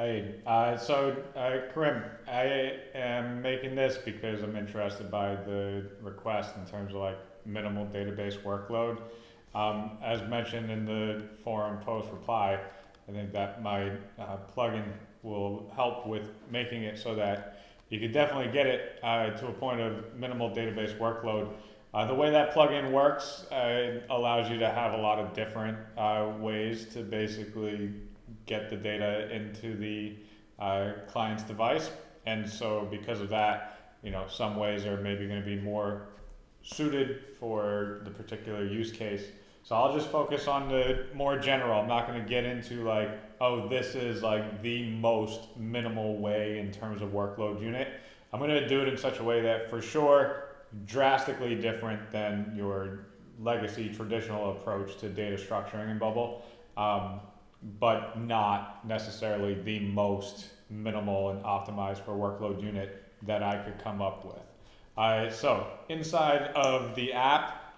Hey, Karim, I am making this because I'm interested by the request in terms of like minimal database workload. As mentioned in the forum post reply, I think that my plugin will help with making it so that you could definitely get it to a point of minimal database workload. The way that plugin works, it allows you to have a lot of different ways to basically get the data into the client's device. And so because of that, some ways are maybe going to be more suited for the particular use case. So I'll just focus on the more general. I'm not going to get into like, oh, this is like the most minimal way in terms of workload unit. I'm going to do it in such a way that for sure drastically different than your legacy traditional approach to data structuring in Bubble, but not necessarily the most minimal and optimized for workload unit that I could come up with. So inside of the app,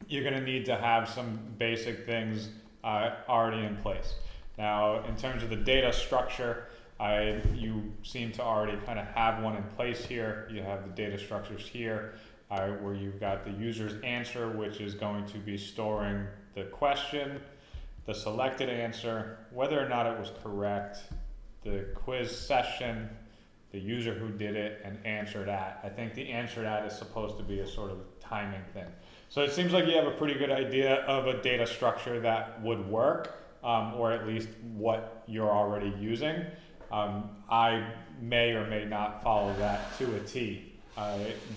you're going to need to have some basic things already in place. Now, in terms of the data structure, you seem to already kind of have one in place here. You have the data structures here where you've got the user's answer, which is going to be storing the question, the selected answer, whether or not it was correct, the quiz session, the user who did it, and answered at. I think the answered at is supposed to be a sort of timing thing. So it seems like you have a pretty good idea of a data structure that would work, or at least what you're already using. I may or may not follow that to a T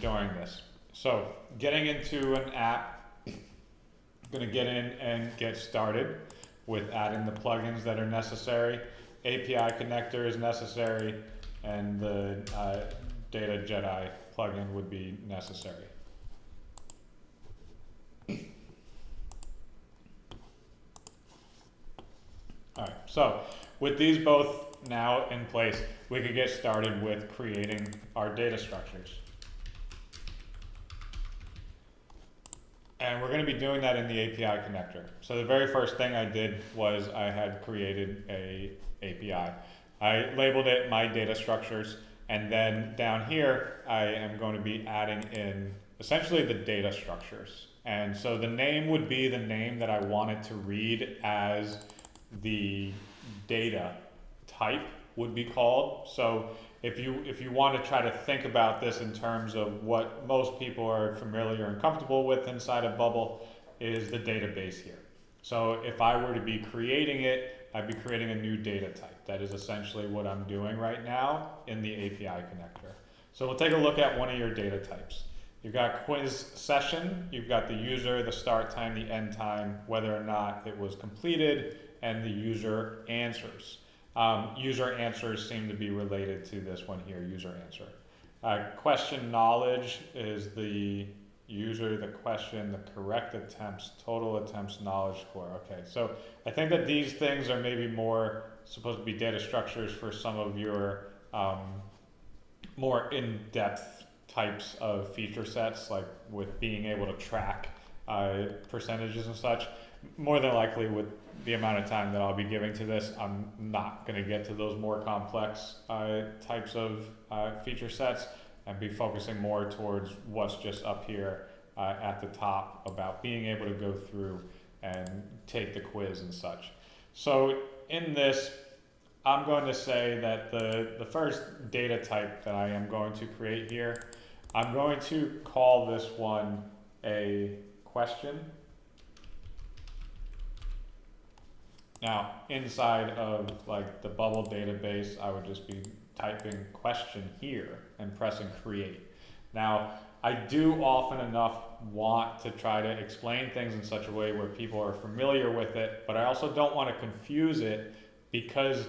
during this. So getting into an app, I'm going to get in and get started with adding the plugins that are necessary. API connector is necessary, and the Data Jedi plugin would be necessary. All right, so with these both now in place, we could get started with creating our data structures. And we're going to be doing that in the API connector. So the very first thing I did was I had created a API. I labeled it my data structures, and then down here I am going to be adding in essentially the data structures. And so the name would be the name that I wanted to read as the data type would be called. So if you want to try to think about this in terms of what most people are familiar and comfortable with inside of Bubble is the database here. So if I were to be creating it, I'd be creating a new data type. That is essentially what I'm doing right now in the API connector. So we'll take a look at one of your data types. You've got quiz session, you've got the user, the start time, the end time, whether or not it was completed, and the user answers. User answers seem to be related to this one here, user answer. Question knowledge is the user, the question, the correct attempts, total attempts, knowledge score. Okay, so I think that these things are maybe more supposed to be data structures for some of your more in-depth types of feature sets, like with being able to track percentages and such. More than likely with the amount of time that I'll be giving to this, I'm not going to get to those more complex types of feature sets and be focusing more towards what's just up here at the top about being able to go through and take the quiz and such. So in this, I'm going to say that the first data type that I am going to create here, I'm going to call this one a question. Now, inside of like the Bubble database, I would just be typing question here and pressing create. Now, I do often enough want to try to explain things in such a way where people are familiar with it, but I also don't want to confuse it because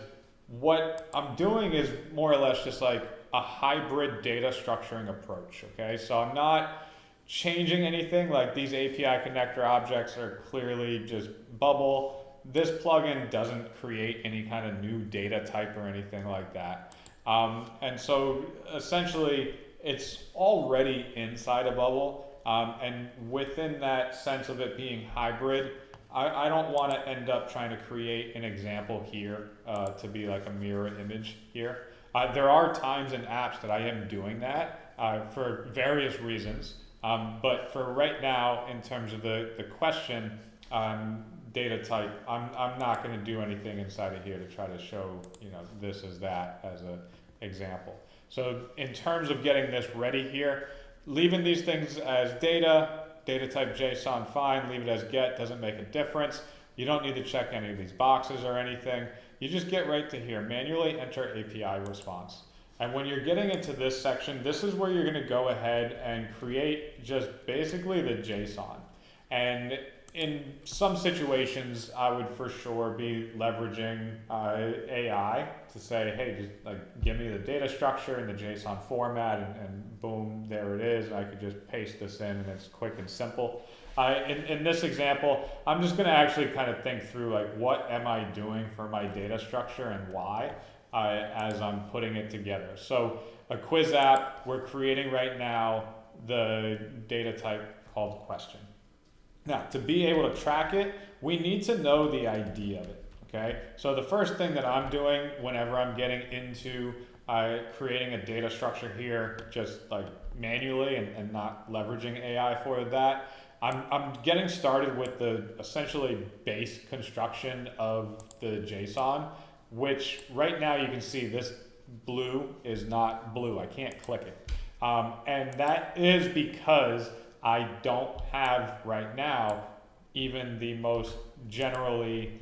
what I'm doing is more or less just like a hybrid data structuring approach, okay? So I'm not changing anything, like these API connector objects are clearly just Bubble. This plugin doesn't create any kind of new data type or anything like that. And so essentially it's already inside a Bubble. And within that sense of it being hybrid, I don't want to end up trying to create an example here to be like a mirror image here. There are times in apps that I am doing that for various reasons, but for right now, in terms of the question data type, I'm not going to do anything inside of here to try to show this as that as an example. So in terms of getting this ready here, leaving these things as data type JSON, fine. Leave it as get, doesn't make a difference. You don't need to check any of these boxes or anything. You just get right to here, manually enter API response. And when you're getting into this section, this is where you're gonna go ahead and create just basically the JSON. And in some situations, I would for sure be leveraging AI to say, hey, just like give me the data structure in the JSON format, and boom, there it is. I could just paste this in, and it's quick and simple. In this example, I'm just going to actually kind of think through like what am I doing for my data structure and why as I'm putting it together. So a quiz app, we're creating right now the data type called question. Now, to be able to track it, we need to know the ID of it, okay? So the first thing that I'm doing whenever I'm getting into creating a data structure here, just like manually and not leveraging AI for that, I'm getting started with the essentially base construction of the JSON, which right now you can see this blue is not blue. I can't click it. And that is because I don't have right now even the most generally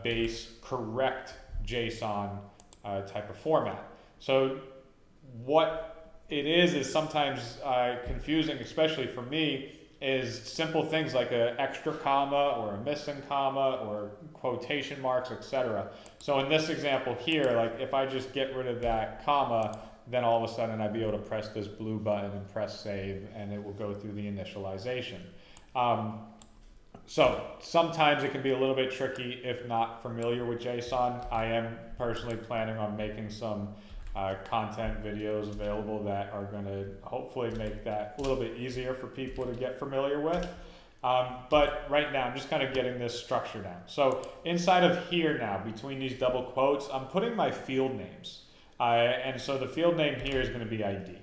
base correct JSON type of format. So what it is sometimes confusing, especially for me, is simple things like an extra comma or a missing comma or quotation marks, etc. So in this example here, like if I just get rid of that comma, then all of a sudden I'd be able to press this blue button and press save, and it will go through the initialization. So sometimes it can be a little bit tricky if not familiar with JSON. I am personally planning on making some content videos available that are going to hopefully make that a little bit easier for people to get familiar with. But right now I'm just kind of getting this structure down. So inside of here now, between these double quotes, I'm putting my field names. And so the field name here is going to be ID.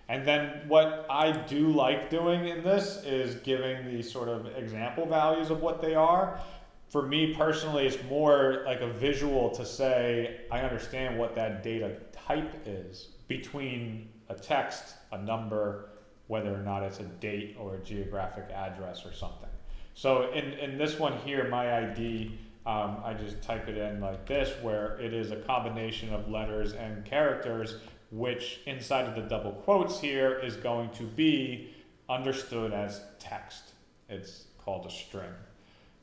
And then what I do like doing in this is giving these sort of example values of what they are. For me personally, it's more like a visual to say, I understand what that data type is between a text, a number, whether or not it's a date or a geographic address or something. So in this one here, my ID, I just type it in like this, where it is a combination of letters and characters, which inside of the double quotes here is going to be understood as text. It's called a string.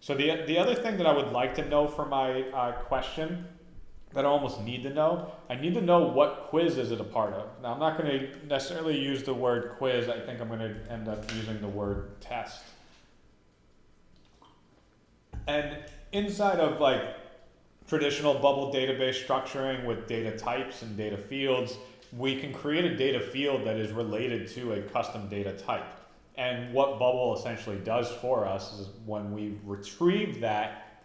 So the other thing that I would like to know for my question, that I almost need to know, I need to know what quiz is it a part of. Now I'm not going to necessarily use the word quiz. I think I'm going to end up using the word test. And inside of like traditional bubble database structuring with data types and data fields, we can create a data field that is related to a custom data type. And what Bubble essentially does for us is when we retrieve that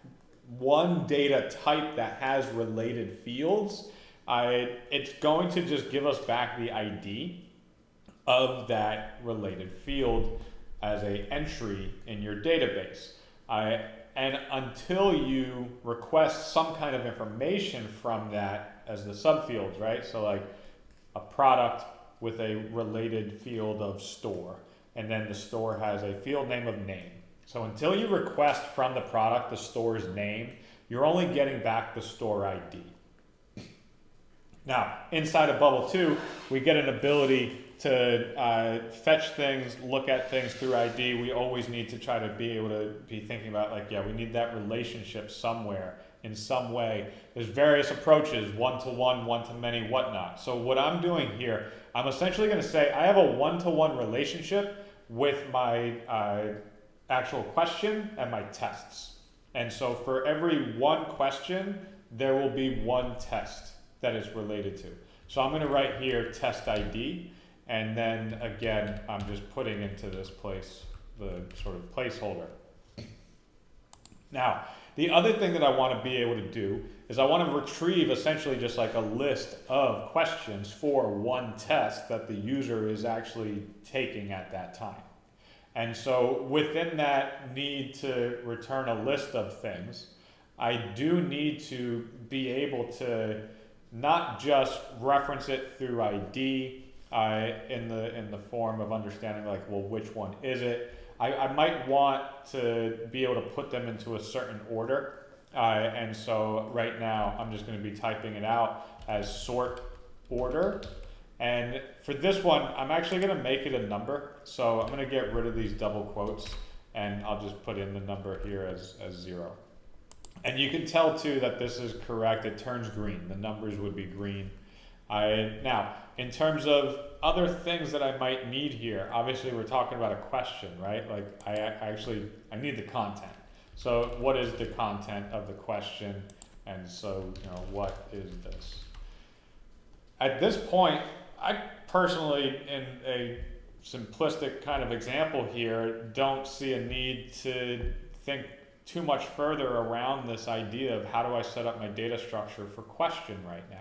one data type that has related fields, it's going to just give us back the ID of that related field as an entry in your database. And until you request some kind of information from that as the subfields, right? So like a product with a related field of store, and then the store has a field name of name. So until you request from the product the store's name, you're only getting back the store ID. Now, inside of Bubble 2, we get an ability to fetch things, look at things through ID. We always need to try to be able to be thinking about like, yeah, we need that relationship somewhere, in some way. There's various approaches, one-to-one, one-to-many, whatnot. So what I'm doing here, I'm essentially going to say I have a one-to-one relationship with my actual question and my tests. And so for every one question, there will be one test that it's related to. So I'm going to write here test ID, and then again, I'm just putting into this place the sort of placeholder. Now, the other thing that I want to be able to do is I want to retrieve essentially just like a list of questions for one test that the user is actually taking at that time. And so within that need to return a list of things, I do need to be able to not just reference it through ID in the form of understanding like, well, which one is it? I might want to be able to put them into a certain order. And so right now I'm just going to be typing it out as sort order. And for this one, I'm actually going to make it a number. So I'm going to get rid of these double quotes and I'll just put in the number here as 0. And you can tell too that this is correct. It turns green. The numbers would be green. Now, in terms of other things that I might need here, obviously we're talking about a question, right? Like I need the content. So what is the content of the question? And so, what is this? At this point, I personally, in a simplistic kind of example here, don't see a need to think too much further around this idea of how do I set up my data structure for question right now.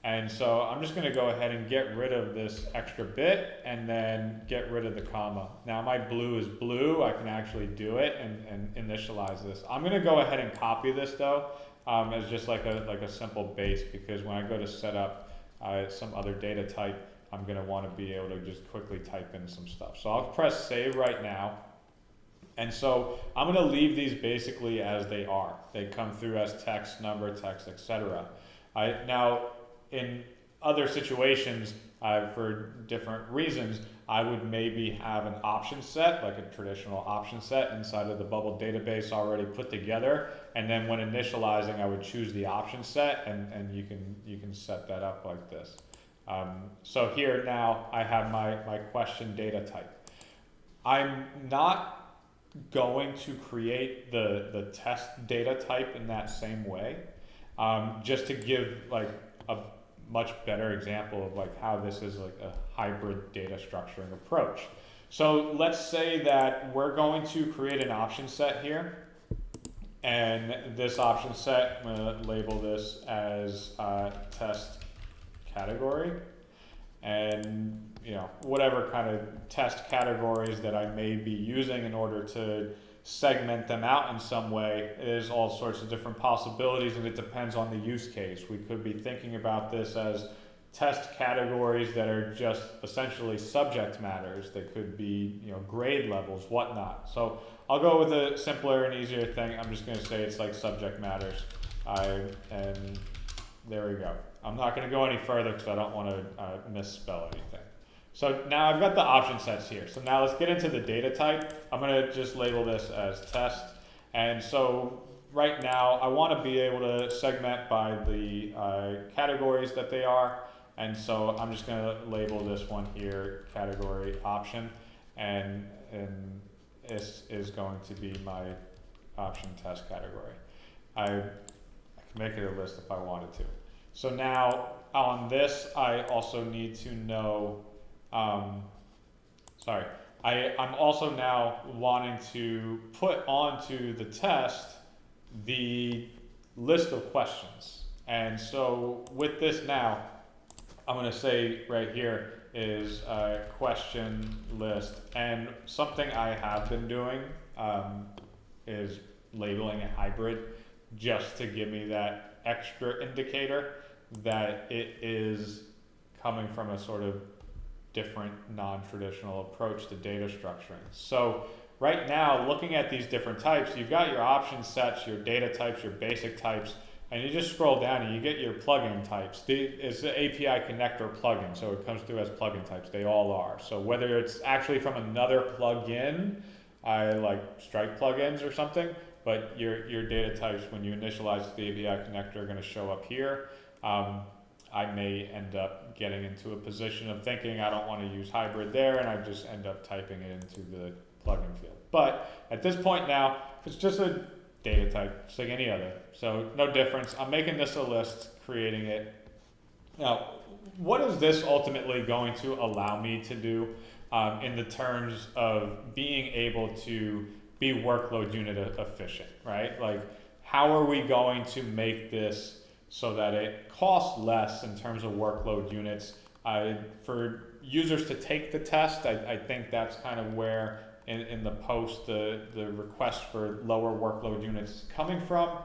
And so I'm just going to go ahead and get rid of this extra bit and then get rid of the comma. Now my blue is blue. I can actually do it and initialize this. I'm going to go ahead and copy this though as just like a simple base, because when I go to set up some other data type, I'm going to want to be able to just quickly type in some stuff. So I'll press save right now. And so I'm going to leave these basically as they are. They come through as text, number, text, etc. Now, in other situations, for different reasons, I would maybe have an option set, like a traditional option set inside of the Bubble database already put together. And then when initializing, I would choose the option set, and you can set that up like this. So here now I have my question data type. I'm not going to create the test data type in that same way, just to give like a much better example of like how this is like a hybrid data structuring approach. So let's say that we're going to create an option set here, and this option set, I'm going to label this as test category, and whatever kind of test categories that I may be using in order to segment them out in some way. There's all sorts of different possibilities, and it depends on the use case. We could be thinking about this as test categories that are just essentially subject matters. They could be grade levels, whatnot. So I'll go with a simpler and easier thing. I'm just going to say it's like subject matters, and there we go. I'm not going to go any further because I don't want to misspell anything. So now I've got the option sets here. So now let's get into the data type. I'm going to just label this as test. And so right now I want to be able to segment by the categories that they are. And so I'm just going to label this one here category option. And this is going to be my option test category. I can make it a list if I wanted to. So now on this, I also need to know, I'm also now wanting to put onto the test the list of questions. And so with this now, I'm going to say right here is question list. And something I have been doing is labeling it hybrid, just to give me that extra indicator that it is coming from a sort of different non-traditional approach to data structuring. So right now, looking at these different types, you've got your option sets, your data types, your basic types, and you just scroll down and you get your plugin types. It's the API connector plugin, so it comes through as plugin types. They all are. So whether it's actually from another plugin, like Stripe plugins or something, but your data types, when you initialize the API connector, are going to show up here. I may end up getting into a position of thinking I don't want to use hybrid there, and I just end up typing it into the plugin field. But at this point now, it's just a data type, just like any other. So no difference. I'm making this a list, creating it. Now, what is this ultimately going to allow me to do in the terms of being able to be workload unit efficient, right? Like, how are we going to make this so that it costs less in terms of workload units? For users to take the test, I think that's kind of where in the post the request for lower workload units is coming from.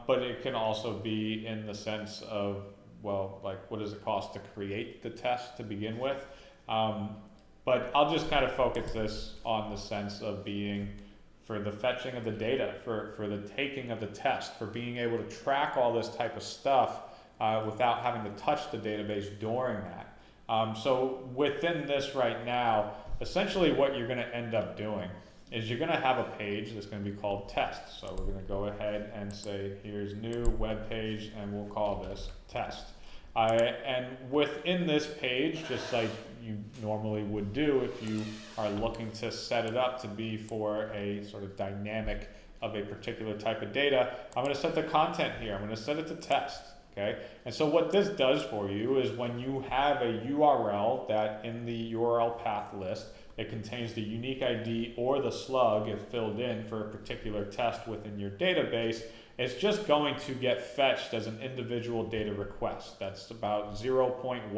But it can also be in the sense of, well, like, what does it cost to create the test to begin with? But I'll just kind of focus this on the sense of being for the fetching of the data, for the taking of the test, for being able to track all this type of stuff without having to touch the database during that. So within this right now, essentially what you're going to end up doing is you're going to have a page that's going to be called test. So we're going to go ahead and say, here's new web page, and we'll call this test. And within this page, just like you normally would do if you are looking to set it up to be for a sort of dynamic of a particular type of data, I'm going to set the content here. I'm going to set it to test. Okay, and so what this does for you is when you have a URL that in the URL path list, it contains the unique ID or the slug if filled in for a particular test within your database, it's just going to get fetched as an individual data request. That's about 0.15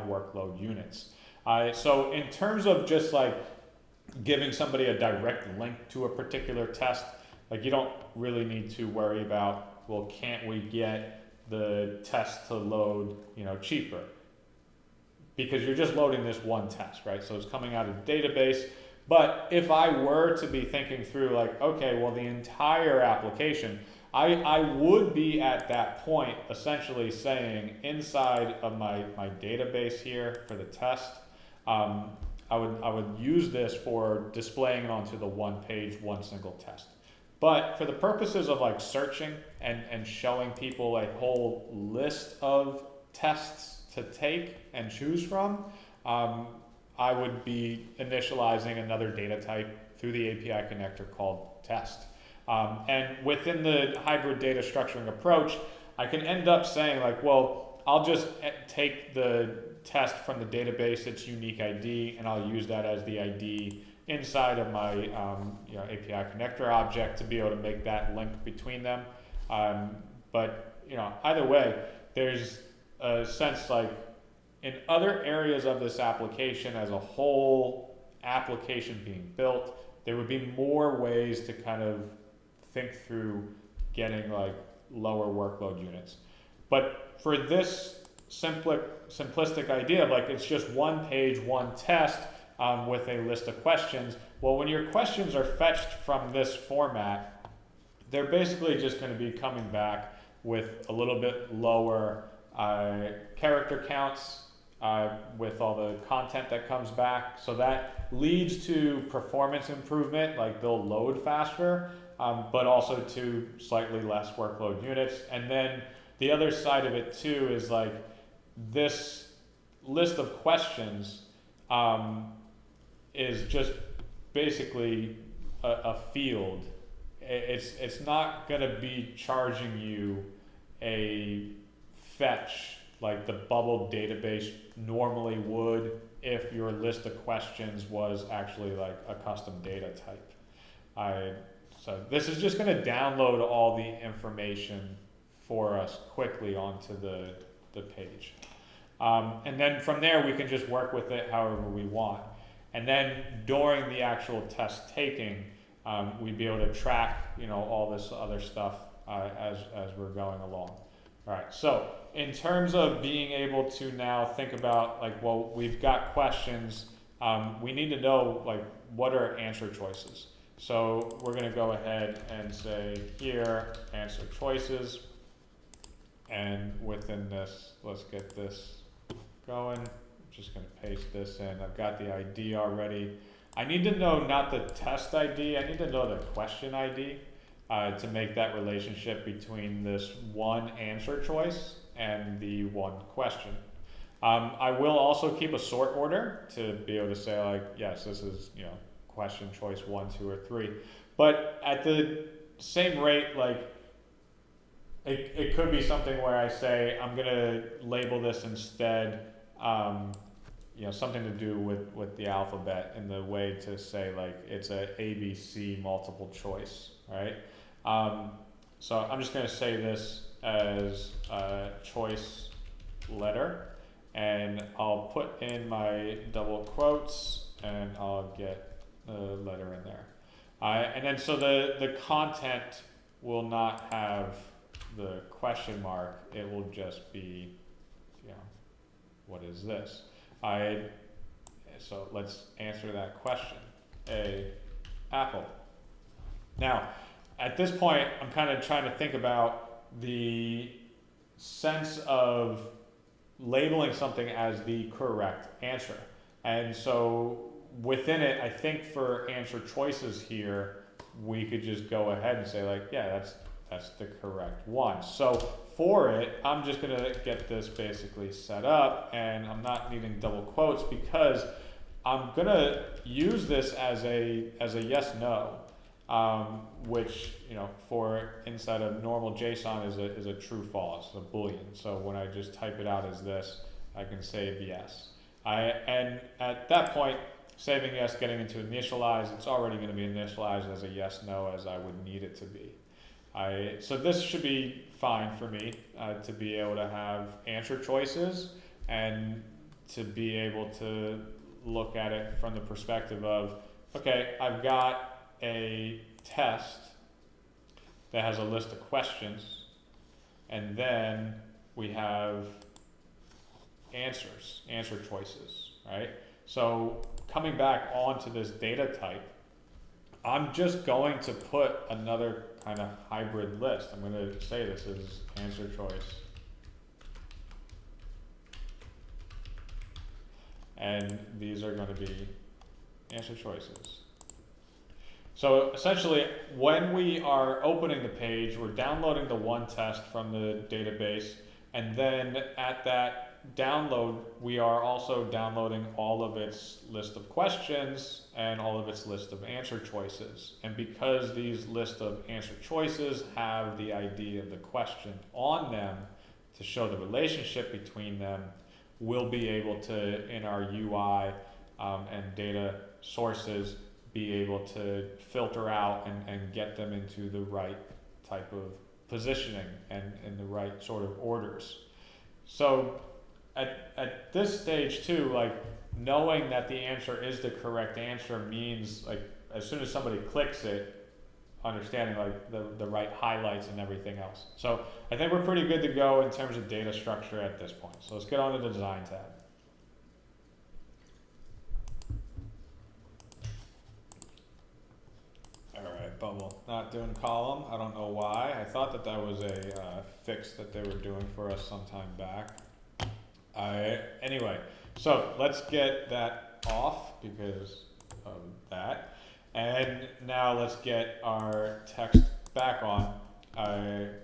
workload units. So in terms of just like giving somebody a direct link to a particular test, like you don't really need to worry about, well, can't we get the test to load, cheaper? Because you're just loading this one test, right? So it's coming out of the database. But if I were to be thinking through like, okay, well, the entire application, I would be at that point essentially saying inside of my database here for the test, I would use this for displaying it onto the one page, one single test. But for the purposes of like searching and showing people a whole list of tests to take and choose from, I would be initializing another data type through the API connector called test. And within the hybrid data structuring approach, I can end up saying like, well, I'll just take the test from the database, its unique ID, and I'll use that as the ID inside of my API connector object to be able to make that link between them. But either way, there's a sense like in other areas of this application as a whole application being built, there would be more ways to kind of think through getting like lower workload units. But for this simplistic idea of like it's just one page, one test, with a list of questions. Well, when your questions are fetched from this format, they're basically just going to be coming back with a little bit lower character counts with all the content that comes back. So that leads to performance improvement, like they'll load faster, but also to slightly less workload units. And then the other side of it too is like this list of questions is just basically a field. It's not going to be charging you a fetch like the bubble database normally would if your list of questions was actually like a custom data type. So this is just going to download all the information for us quickly onto the page. And then from there we can just work with it however we want. And then during the actual test taking, we'd be able to track, all this other stuff as we're going along. All right, so in terms of being able to now think about like, well, we've got questions, we need to know like what are answer choices. So we're going to go ahead and say here, answer choices. And within this, let's get this going. Just going to paste this in. I've got the ID already. I need to know not the test ID, I need to know the question ID to make that relationship between this one answer choice and the one question. I will also keep a sort order to be able to say like, yes, this is question choice 1, 2, or 3. But at the same rate, like it could be something where I say I'm going to label this instead something to do with the alphabet in the way to say like it's a ABC multiple choice, right? So I'm just going to say this as a choice letter, and I'll put in my double quotes, and I'll get the letter in there. And then so the content will not have the question mark. It will just be, what is this? So let's answer that question. A apple. Now, at this point, I'm kind of trying to think about the sense of labeling something as the correct answer. And so within it, I think for answer choices here, we could just go ahead and say like, yeah, that's the correct one. So for it, I'm just gonna get this basically set up, and I'm not needing double quotes because I'm gonna use this as a yes no, which for inside of normal JSON is a true false, a boolean. So when I just type it out as this, I can save yes. And at that point, saving yes, getting into initialize, it's already going to be initialized as a yes no as I would need it to be. So this should be fine for me to be able to have answer choices and to be able to look at it from the perspective of, okay, I've got a test that has a list of questions, and then we have answer choices, right? So coming back onto this data type, I'm just going to put another kind of hybrid list. I'm going to say this is answer choice. And these are going to be answer choices. So essentially, when we are opening the page, we're downloading the one test from the database, and then at that download, we are also downloading all of its list of questions and all of its list of answer choices. And because these list of answer choices have the ID of the question on them to show the relationship between them, we'll be able to, in our UI and data sources, be able to filter out and get them into the right type of positioning and in the right sort of orders. So at this stage too, like knowing that the answer is the correct answer means like as soon as somebody clicks it, understanding like the right highlights and everything else. So I think we're pretty good to go in terms of data structure at this point. So let's get on to the design tab. Alright, bubble. Not doing column. I don't know why. I thought that was a fix that they were doing for us sometime back. Anyway, so let's get that off because of that. And now let's get our text back on.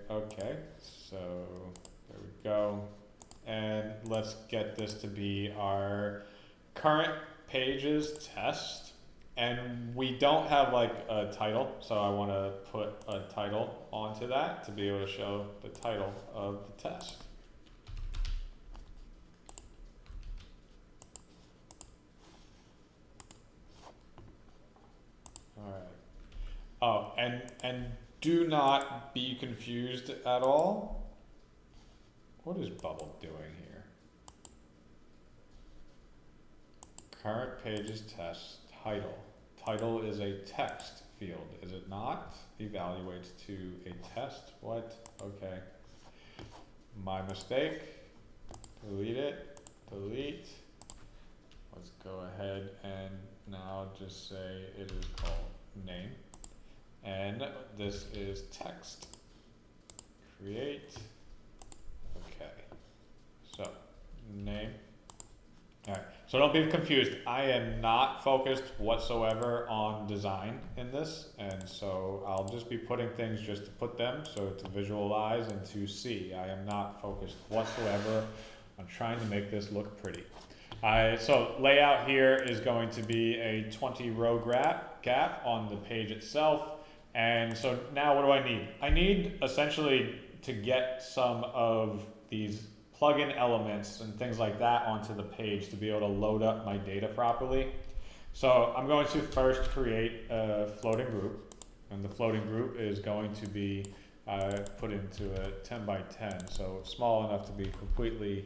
Okay, so there we go. And let's get this to be our current pages test. And we don't have like a title, so I want to put a title onto that to be able to show the title of the test. Oh, and do not be confused at all. What is Bubble doing here? Current pages test title. Title is a text field, is it not? Evaluates to a test. What? Okay. My mistake. Delete it. Delete. Let's go ahead and now just say it is called name. And this is text. Create. Okay. So, name. All right. So don't be confused. I am not focused whatsoever on design in this. And so I'll just be putting things just to put them, so to visualize and to see. I am not focused whatsoever on trying to make this look pretty. So layout here is going to be a 20 row gap on the page itself. And so now what do I need? I need essentially to get some of these plugin elements and things like that onto the page to be able to load up my data properly. So I'm going to first create a floating group, and the floating group is going to be put into a 10 by 10, so small enough to be completely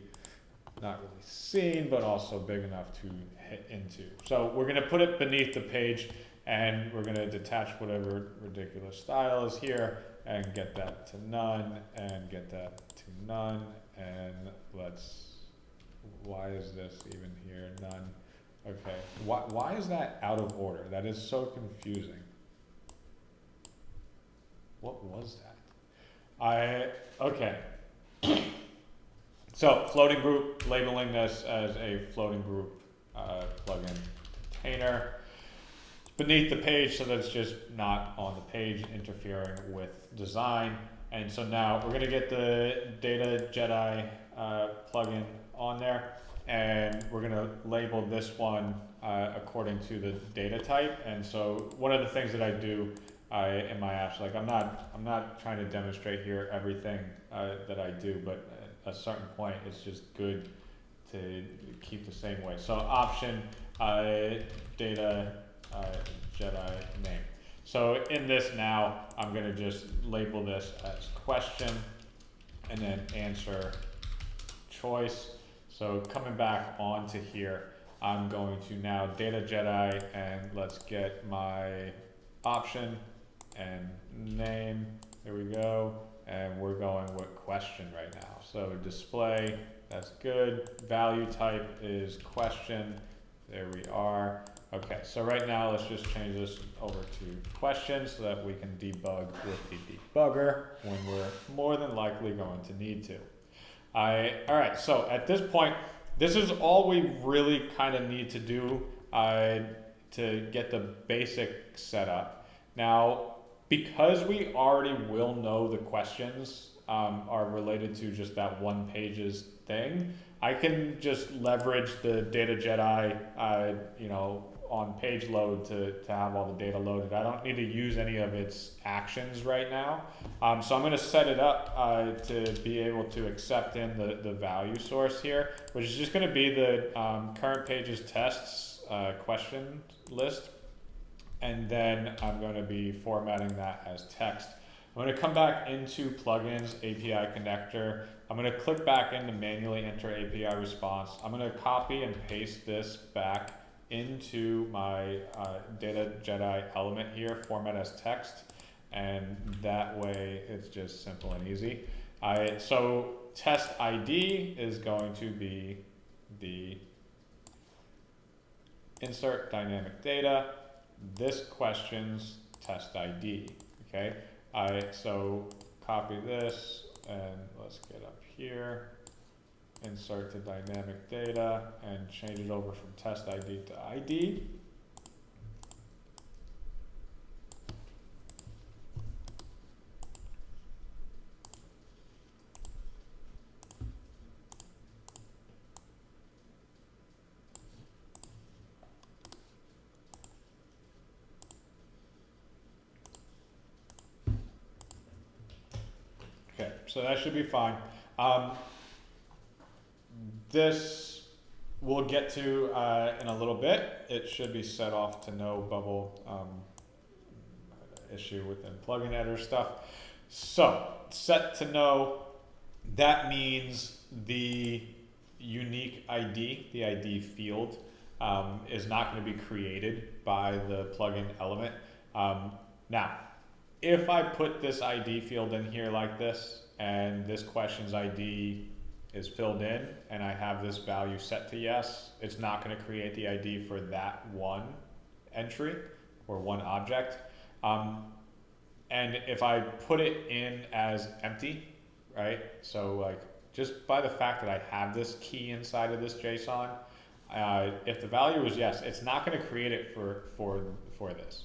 not really seen, but also big enough to hit into. So we're gonna put it beneath the page, and we're gonna detach whatever ridiculous style is here, and get that to none, and get that to none, and why is this even here, none? Okay, why is that out of order? That is so confusing. What was that? Okay. So floating group, labeling this as a floating group plugin container. Beneath the page so that it's just not on the page interfering with design. And so now we're gonna get the Data Jedi plugin on there, and we're gonna label this one according to the data type. And so one of the things that I do in my apps, like I'm not trying to demonstrate here everything that I do, but at a certain point it's just good to keep the same way. So option data Jedi name. So in this now, I'm gonna just label this as question and then answer choice. So coming back onto here, I'm going to now Data Jedi, and let's get my option and name. There we go. And we're going with question right now. So display, that's good. Value type is question. There we are. Okay, so right now let's just change this over to question so that we can debug with the debugger when we're more than likely going to need to. All right, so at this point, this is all we really kind of need to do to get the basic setup. Now, because we already will know the questions are related to just that one page's thing, I can just leverage the Data Jedi, on page load to have all the data loaded. I don't need to use any of its actions right now. So I'm gonna set it up to be able to accept in the value source here, which is just gonna be the current page's tests question list. And then I'm going to be formatting that as text. I'm going to come back into plugins, API connector. I'm going to click back in to manually enter API response. I'm going to copy and paste this back into my Data Jedi element here, format as text. And that way it's just simple and easy. So test ID is going to be the insert dynamic data. This question's test ID, okay? So copy this, and let's get up here, insert the dynamic data, and change it over from test ID to ID. Okay, so that should be fine. This we'll get to in a little bit. It should be set off to no bubble issue within plugin editor stuff. So set to no, that means the unique ID, the ID field, is not going to be created by the plugin element. Now, if I put this ID field in here like this, and this question's ID is filled in, and I have this value set to yes, it's not going to create the ID for that one entry or one object. And if I put it in as empty, right? So like just by the fact that I have this key inside of this JSON, if the value is yes, it's not going to create it for this.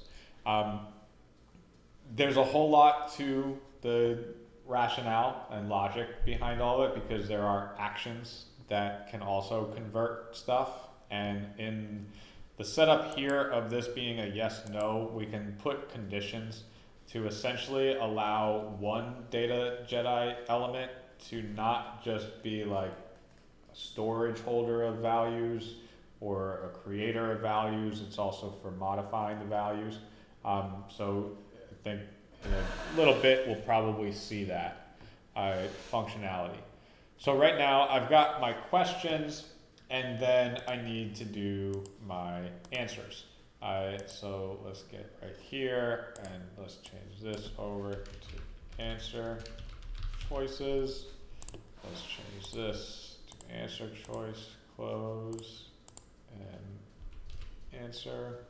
There's a whole lot to the rationale and logic behind all of it, because there are actions that can also convert stuff. And in the setup here of this being a yes, no, we can put conditions to essentially allow one Data Jedi element to not just be like a storage holder of values or a creator of values. It's also for modifying the values. So I think in a little bit we'll probably see that functionality. So right now I've got my questions, and then I need to do my answers. So let's get right here, and let's change this over to answer choices. Let's change this to answer choice, close, and answer.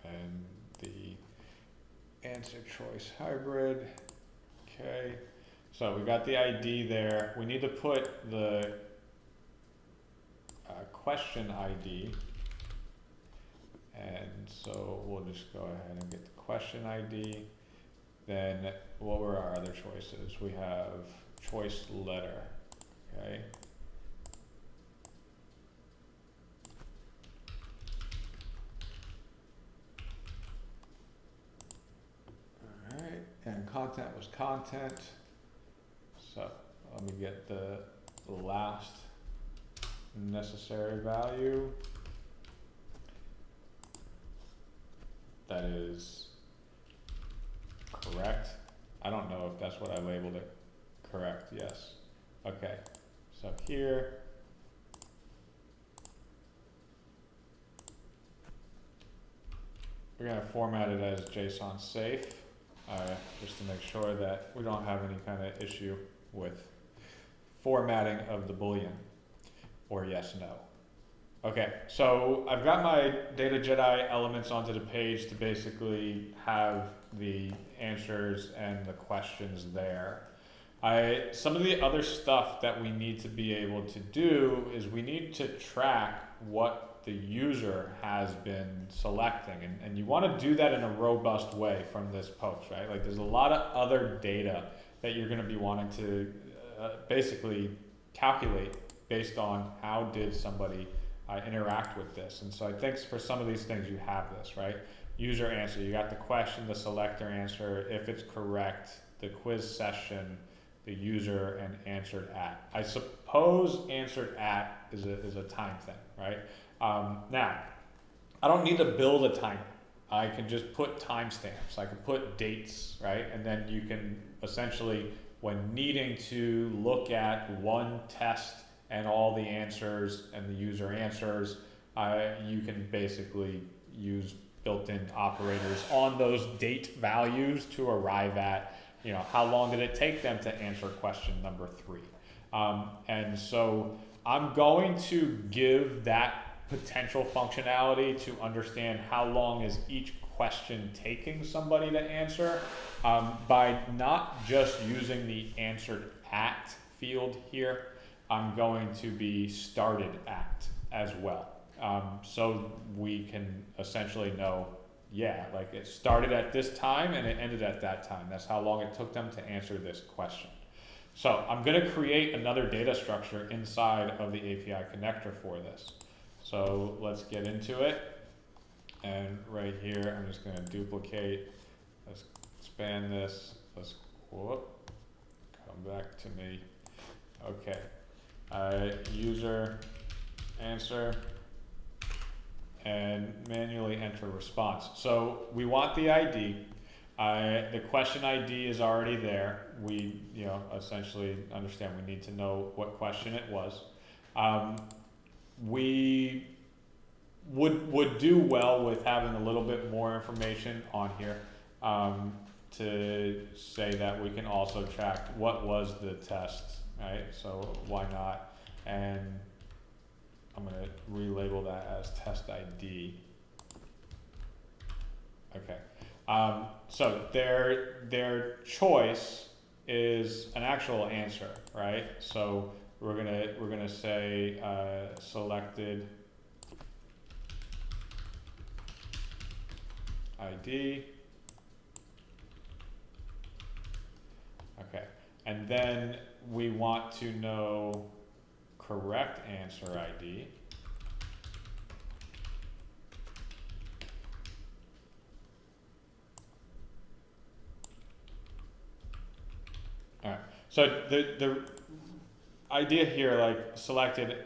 And the answer choice hybrid. Okay. So we got the ID there. We need to put the question ID. And so we'll just go ahead and get the question ID. Then what were our other choices? We have choice letter, okay? All right, and content was content. So let me get the last necessary value. That is correct. I don't know if that's what I labeled it. Correct, yes. Okay, so here, we're gonna format it as JSON safe, just to make sure that we don't have any kind of issue with formatting of the Boolean, or yes, no. Okay, so I've got my Data Jedi elements onto the page to basically have the answers and the questions there. Some of the other stuff that we need to be able to do is we need to track what the user has been selecting, and you want to do that in a robust way from this post, right? Like there's a lot of other data that you're going to be wanting to basically calculate based on how did somebody interact with this. And so I think for some of these things you have this, right? User answer, you got the question, the selector answer, if it's correct, the quiz session, the user, and answered at. I suppose answered at is a time thing, right? Now, I don't need to build a timer. I can just put timestamps. I can put dates, right? And then you can essentially, when needing to look at one test and all the answers and the user answers, you can basically use built-in operators on those date values to arrive at, how long did it take them to answer question number 3. And so I'm going to give that potential functionality to understand how long is each question taking somebody to answer by not just using the answered at field here. I'm going to be started at as well. So we can essentially know, yeah, like it started at this time and it ended at that time. That's how long it took them to answer this question. So I'm going to create another data structure inside of the API connector for this. So let's get into it. And right here, I'm just going to duplicate. Let's expand this. Let's come back to me. Okay. User answer and manually enter response. So we want the ID. The question ID is already there. We, essentially understand we need to know what question it was. We would do well with having a little bit more information on here to say that we can also track what was the test, right? So why not? And I'm going to relabel that as test ID. Okay. So their choice is an actual answer, right? So we're gonna say selected ID. Okay, and then we want to know correct answer ID. All right. So the idea here, like selected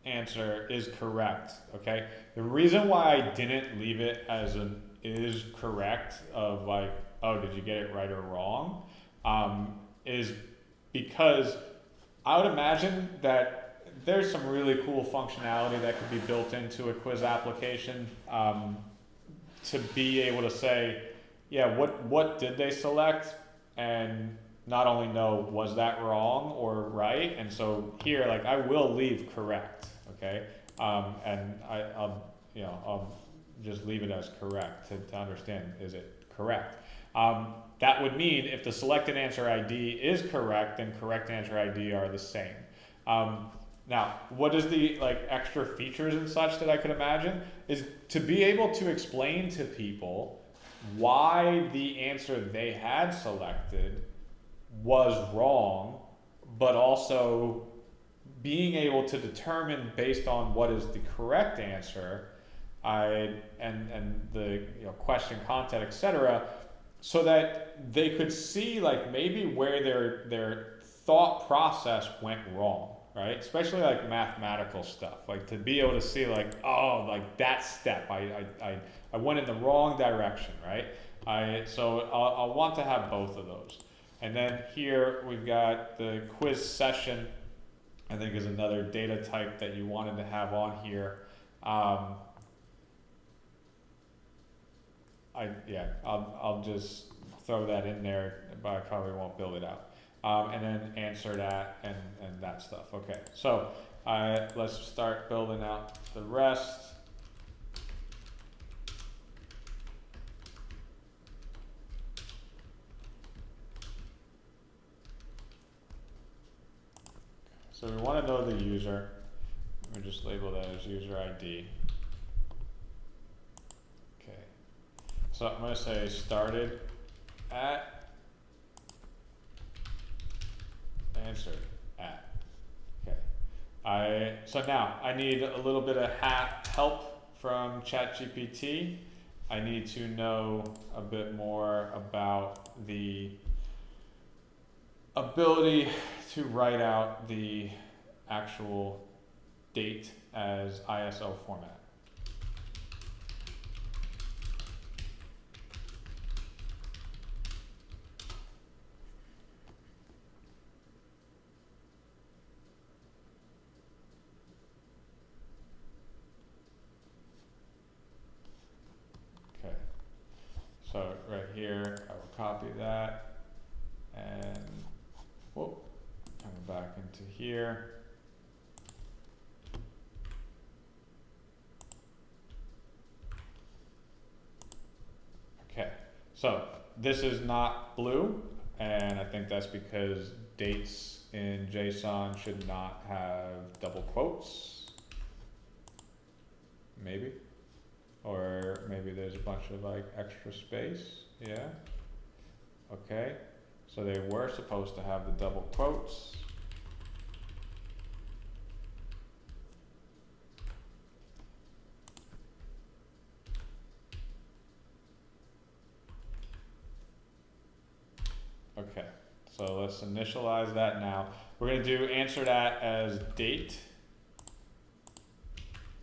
answer is correct, okay? The reason why I didn't leave it as an is correct of like, oh, did you get it right or wrong, is because I would imagine that there's some really cool functionality that could be built into a quiz application to be able to say, yeah, what did they select, and not only know was that wrong or right, and so here, like, I will leave correct, okay, and I'll just leave it as correct to understand, is it correct? That would mean if the selected answer ID is correct, then correct answer ID are the same. Now, what is the like extra features and such that I could imagine is to be able to explain to people why the answer they had selected was wrong, but also being able to determine based on what is the correct answer, and the question content, etc., so that they could see like maybe where their thought process went wrong, right? Especially like mathematical stuff, like to be able to see like, oh, like that step, I went in the wrong direction, right? So I'll want to have both of those. And then here we've got the quiz session, I think is another data type that you wanted to have on here. I'll just throw that in there, but I probably won't build it out. And then answer that and that stuff. Okay, so let's start building out the rest. So we want to know the user. We just label that as user ID. Okay. So I'm going to say started at, answered at. Okay. So now I need a little bit of help from ChatGPT. I need to know a bit more about the ability to write out the actual date as ISO format. Okay, so right here I will copy that and whoop, coming back into here. Okay, so this is not blue, and I think that's because dates in JSON should not have double quotes. Maybe. Or maybe there's a bunch of like extra space. Yeah. Okay. So they were supposed to have the double quotes. Okay, so let's initialize that now. We're going to do answer that as date.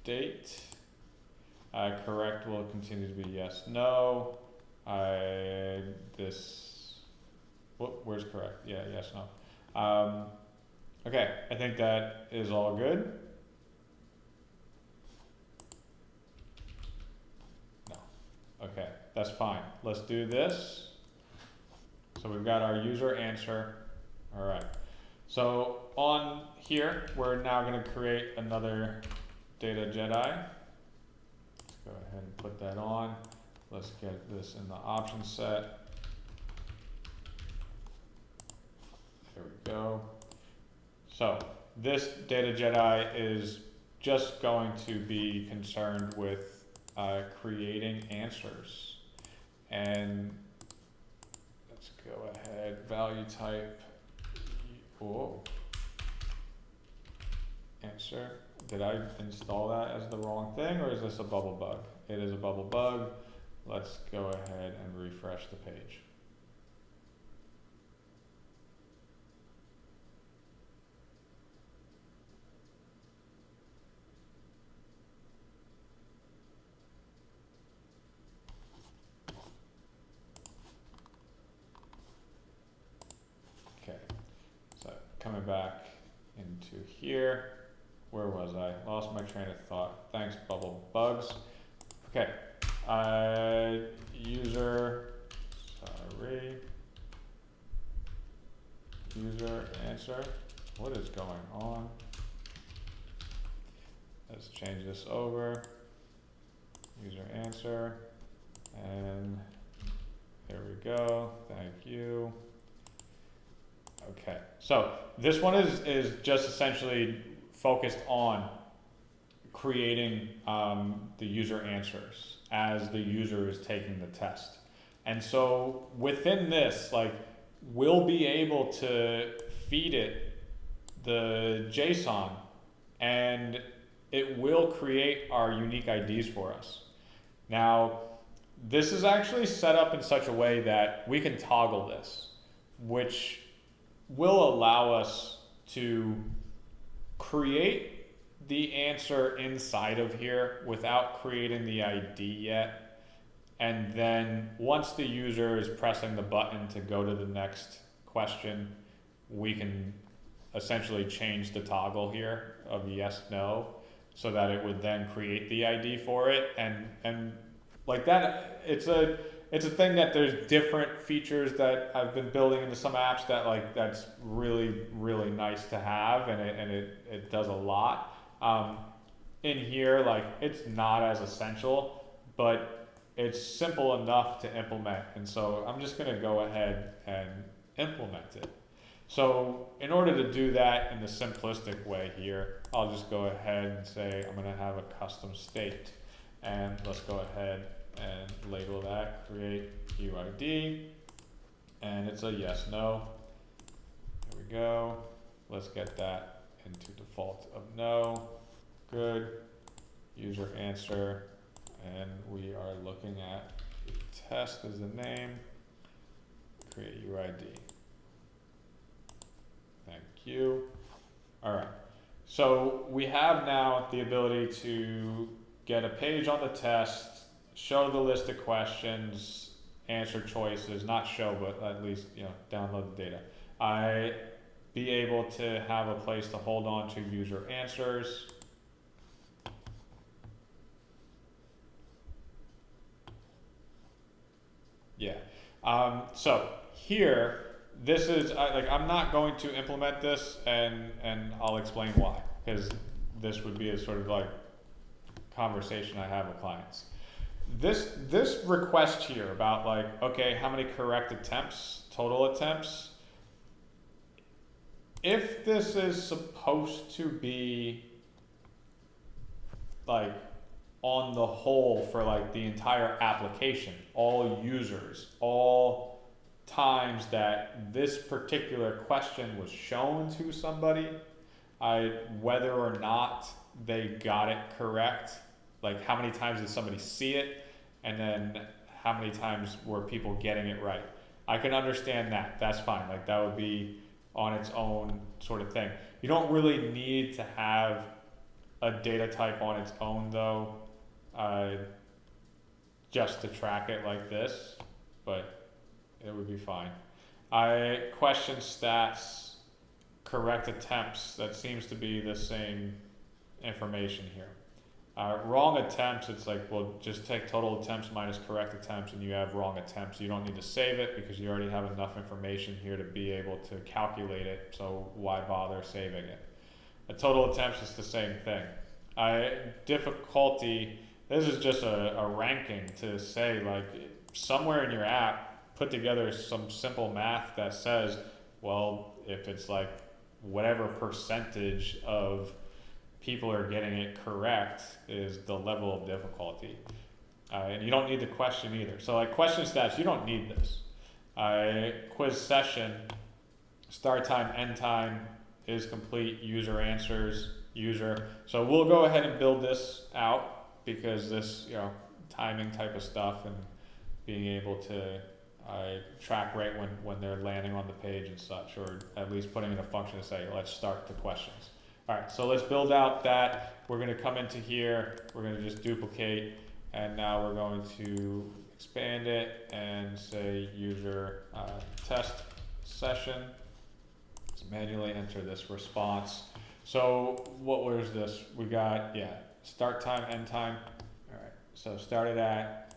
Date. Correct will continue to be yes, no. Where's correct? Yeah, yes, no. Okay, I think that is all good. No. Okay, that's fine. Let's do this. So we've got our user answer. All right. So on here, we're now going to create another data Jedi. Let's go ahead and put that on. Let's get this in the option set. There we go. So this data Jedi is just going to be concerned with creating answers. And let's go ahead, value type, answer. Did I install that as the wrong thing, or is this a bubble bug? It is a bubble bug. Let's go ahead and refresh the page. into here. Where was I? Lost my train of thought. Thanks, Bubble Bugs. Okay, user answer. What is going on? Let's change this over. User answer, and there we go. Thank you. Okay, so this one is just essentially focused on creating the user answers as the user is taking the test. And so within this, like, we'll be able to feed it the JSON, and it will create our unique IDs for us. Now, this is actually set up in such a way that we can toggle this, which will allow us to create the answer inside of here without creating the ID yet. And then once the user is pressing the button to go to the next question, we can essentially change the toggle here of yes, no, so that it would then create the ID for it. And like that, it's a thing that there's different features that I've been building into some apps that that's really, really nice to have, and it does a lot. In here, like, it's not as essential, but it's simple enough to implement. And so I'm just gonna go ahead and implement it. So in order to do that in the simplistic way here, I'll just go ahead and say I'm gonna have a custom state. And let's go ahead and label that create UID. And it's a yes, no. There we go. Let's get that into default of no. Good. User answer. And we are looking at test as the name. Create UID. Thank you. All right. So we have now the ability to get a page on the test, show the list of questions, answer choices, not show, but at least, download the data. Be able to have a place to hold on to user answers. Yeah. So here, this is I'm not going to implement this, and I'll explain why, because this would be a sort of like conversation I have with clients. This request here about okay, how many correct attempts, total attempts, if this is supposed to be on the whole for the entire application, all users, all times that this particular question was shown to somebody, whether or not they got it correct, how many times did somebody see it, and then how many times were people getting it right. I can understand that. That's fine. That would be on its own sort of thing. You don't really need to have a data type on its own though, just to track it like this, but it would be fine. Question stats, correct attempts, that seems to be the same information here. Wrong attempts, it's well, just take total attempts minus correct attempts and you have wrong attempts. You don't need to save it because you already have enough information here to be able to calculate it, so why bother saving it? A total attempts is the same thing. Difficulty, this is just a ranking to say somewhere in your app, put together some simple math that says, well, if it's whatever percentage of people are getting it correct is the level of difficulty. And you don't need the question either. So question stats, you don't need this. Quiz session, start time, end time is complete, user answers, user. So we'll go ahead and build this out because this, timing type of stuff and being able to track right when they're landing on the page and such, or at least putting in a function to say, let's start the questions. All right, so let's build out that. We're gonna come into here, we're gonna just duplicate, and now we're going to expand it and say user test session. It's manually enter this response. So what was this? We got, yeah, start time, end time. All right, so started at,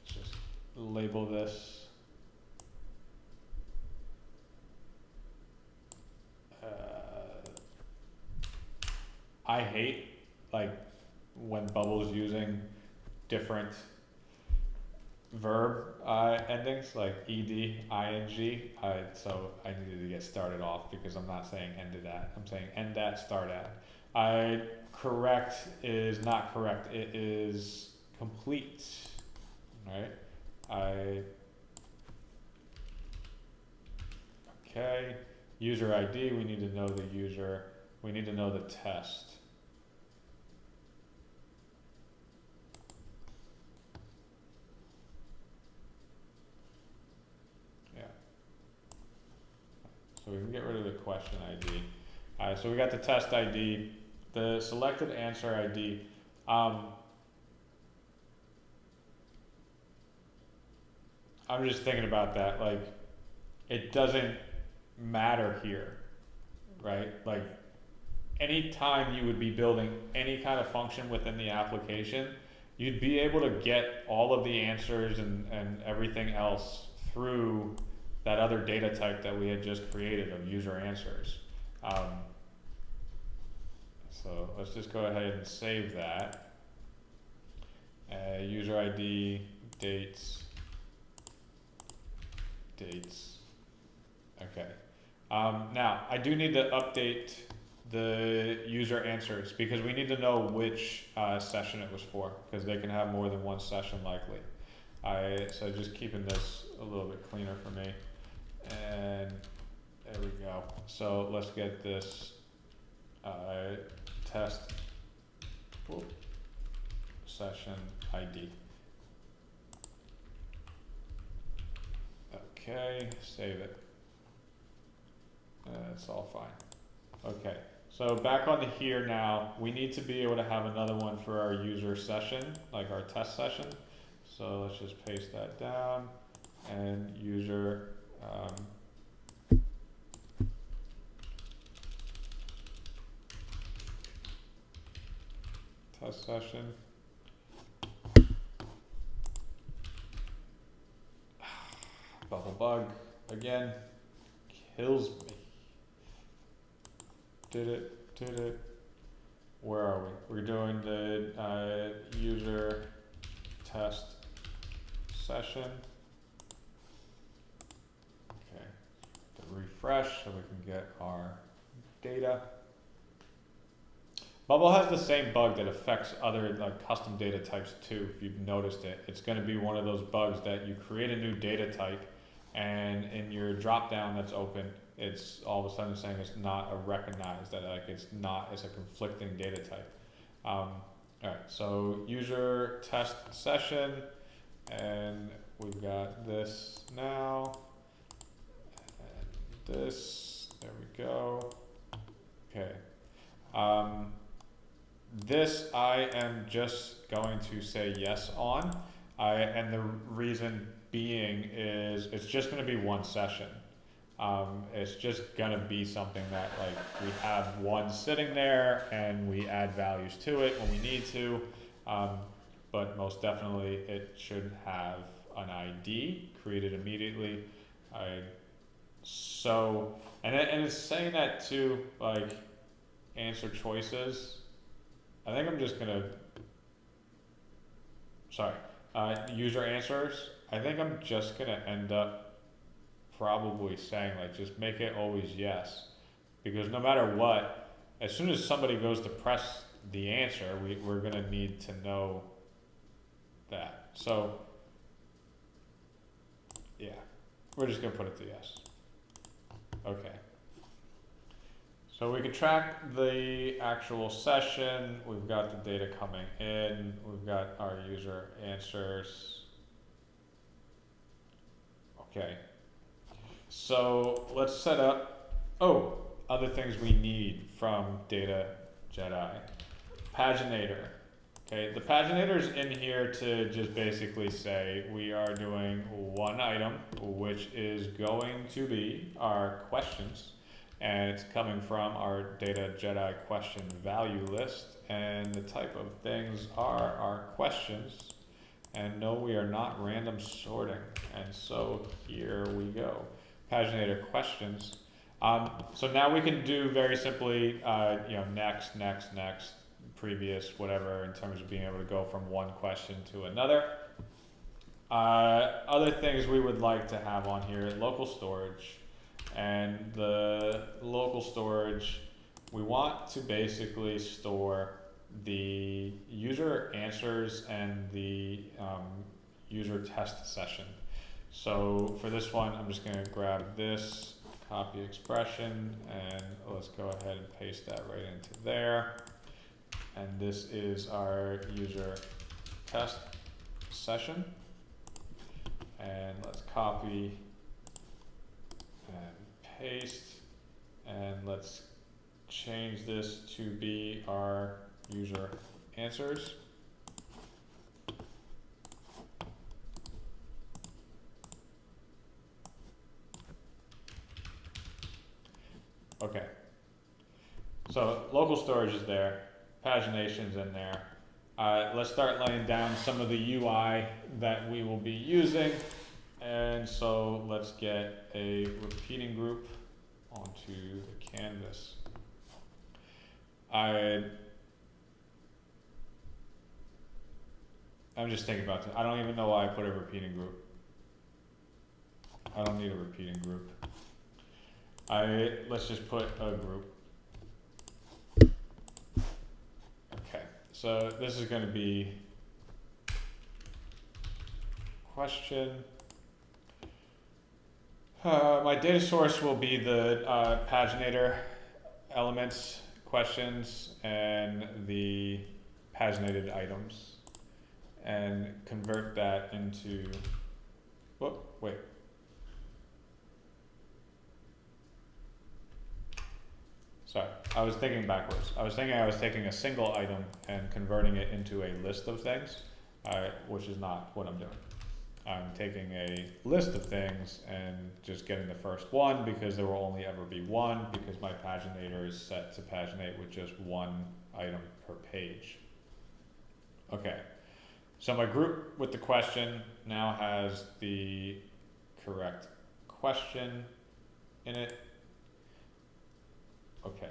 let's just label this. I hate like when Bubble's using different verb endings like ed, ing. So I needed to get started off because I'm not saying ended at. I'm saying end at, start at. Correct is not correct. It is complete. Right? Okay. User ID. We need to know the user. We need to know the test. So we can get rid of the question ID. So we got the test ID, the selected answer ID. I'm just thinking about that. Like, it doesn't matter here, right? Like, anytime you would be building any kind of function within the application, you'd be able to get all of the answers and everything else through that other data type that we had just created of user answers. So let's just go ahead and save that. User ID, dates. Okay. Now, I do need to update the user answers because we need to know which session it was for, because they can have more than one session likely. So just keeping this a little bit cleaner for me. And there we go. So let's get this test session ID. Okay, save it. It's all fine. Okay, so back onto here now. We need to be able to have another one for our user session, like our test session. So let's just paste that down and user test session. Bubble bug again kills me. Did it. Where are we? We're doing the user test session. Okay, to refresh so we can get our data. Bubble has the same bug that affects other like custom data types too. If you've noticed it, it's going to be one of those bugs that you create a new data type, and in your drop down that's open, it's all of a sudden saying it's not a recognized, that like it's a conflicting data type. All right, so user test session, and we've got this now, and this, there we go. Okay. This I am just going to say yes on, and the reason being is it's just going to be one session. It's just going to be something that like we have one sitting there and we add values to it when we need to, but most definitely it should have an ID created immediately. So and it's saying that too, like answer choices. I think I'm just gonna, user answers. I think I'm just gonna end up probably saying like just make it always yes, because no matter what, as soon as somebody goes to press the answer, we're gonna need to know that. So yeah, we're just gonna put it to yes. Okay. So we can track the actual session, we've got the data coming in, we've got our user answers. Okay, so let's set up, other things we need from Data Jedi. Paginator. Okay, the paginator's in here to just basically say we are doing one item, which is going to be our questions, and it's coming from our data Jedi question value list, and the type of things are our questions, and no, we are not random sorting, and so here we go, paginator questions. So now we can do very simply, next, previous, whatever, in terms of being able to go from one question to another. Other things we would like to have on here, local storage. And the local storage, we want to basically store the user answers and the user test session. So for this one, I'm just going to grab this, copy expression, and let's go ahead and paste that right into there. And this is our user test session. And let's copy and paste. And let's change this to be our user answers. Okay. So local storage is there. Pagination's in there. Let's start laying down some of the UI that we will be using. And so let's get a repeating group onto the canvas. I'm just thinking about that. I don't even know why I put a repeating group. I don't need a repeating group. Let's just put a group. So this is going to be question. My data source will be the paginator elements, questions, and the paginated items, and convert that into, wait. Sorry, I was thinking backwards. I was thinking I was taking a single item and converting it into a list of things, which is not what I'm doing. I'm taking a list of things and just getting the first one because there will only ever be one because my paginator is set to paginate with just one item per page. Okay, so my group with the question now has the correct question in it. Okay,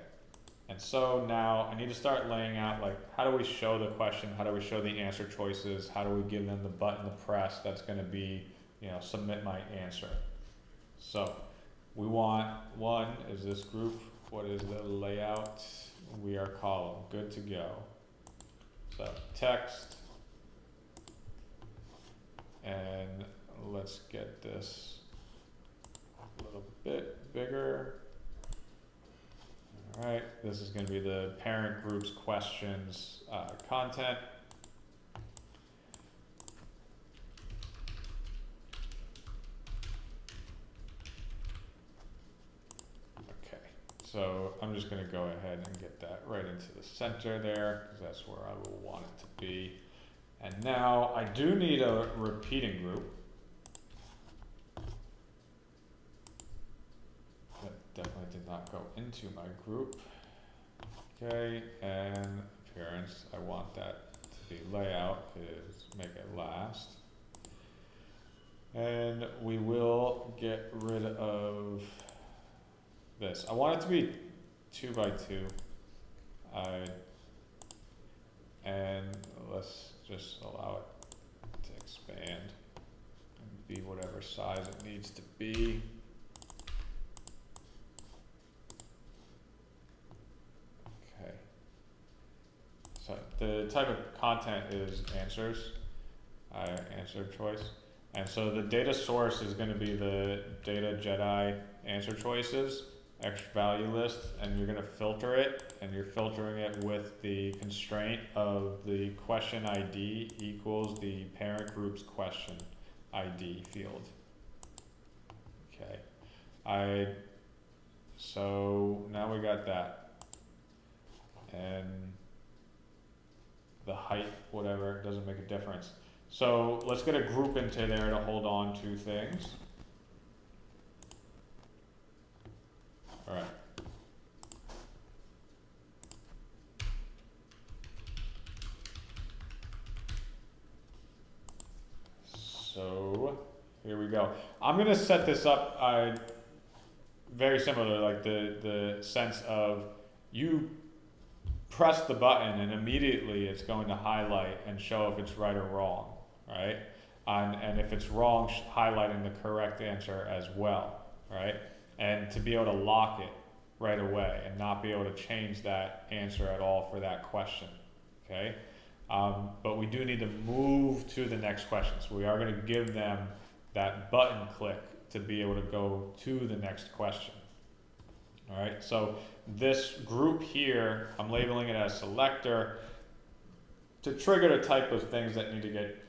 and so now I need to start laying out, like, how do we show the question? How do we show the answer choices? How do we give them the button to press that's going to be, submit my answer? So we want, one is this group. What is the layout? We are column, good to go. So text, and let's get this a little bit bigger. All right, this is going to be the parent group's questions content. Okay, so I'm just going to go ahead and get that right into the center there because that's where I will want it to be. And now I do need a repeating group. Definitely did not go into my group. Okay, and appearance, I want that to be layout, is make it last. And we will get rid of this. I want it to be 2 by 2. And let's just allow it to expand and be whatever size it needs to be. So the type of content is answers, answer choice. And so the data source is going to be the data Jedi answer choices, extra value list, and you're going to filter it, and you're filtering it with the constraint of the question ID equals the parent group's question ID field. Okay. So now we got that. And the height, whatever, it doesn't make a difference. So let's get a group into there to hold on to things. All right. So here we go. I'm gonna set this up very similar, like the sense of you press the button and immediately it's going to highlight and show if it's right or wrong, right? And if it's wrong, highlighting the correct answer as well, right? And to be able to lock it right away and not be able to change that answer at all for that question, okay? But we do need to move to the next question. So we are going to give them that button click to be able to go to the next question. All right, so this group here, I'm labeling it as selector to trigger the type of things that need to get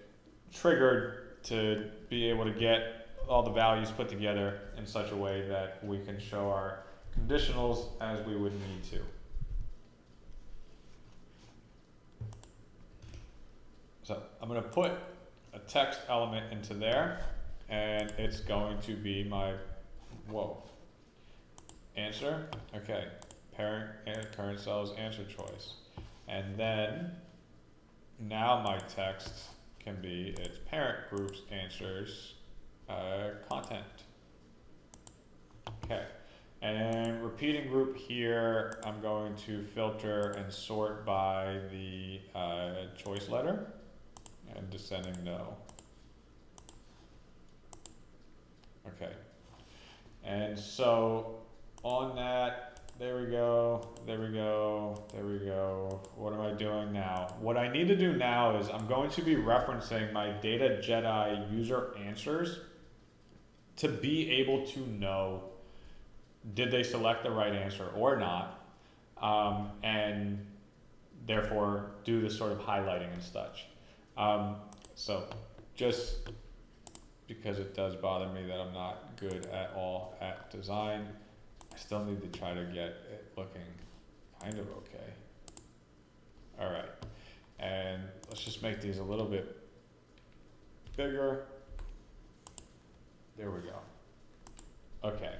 triggered to be able to get all the values put together in such a way that we can show our conditionals as we would need to. So I'm going to put a text element into there, and it's going to be my, answer. Okay, parent and current cell's answer choice. And then now my text can be its parent group's answers content. Okay, and repeating group here, I'm going to filter and sort by the choice letter. And descending no. Okay. And so on that, there we go, there we go, there we go. What am I doing now? What I need to do now is I'm going to be referencing my Data Jedi user answers to be able to know did they select the right answer or not, and therefore do this sort of highlighting and such. So just because it does bother me that I'm not good at all at design, I still need to try to get it looking kind of okay. All right, and let's just make these a little bit bigger. There we go. Okay,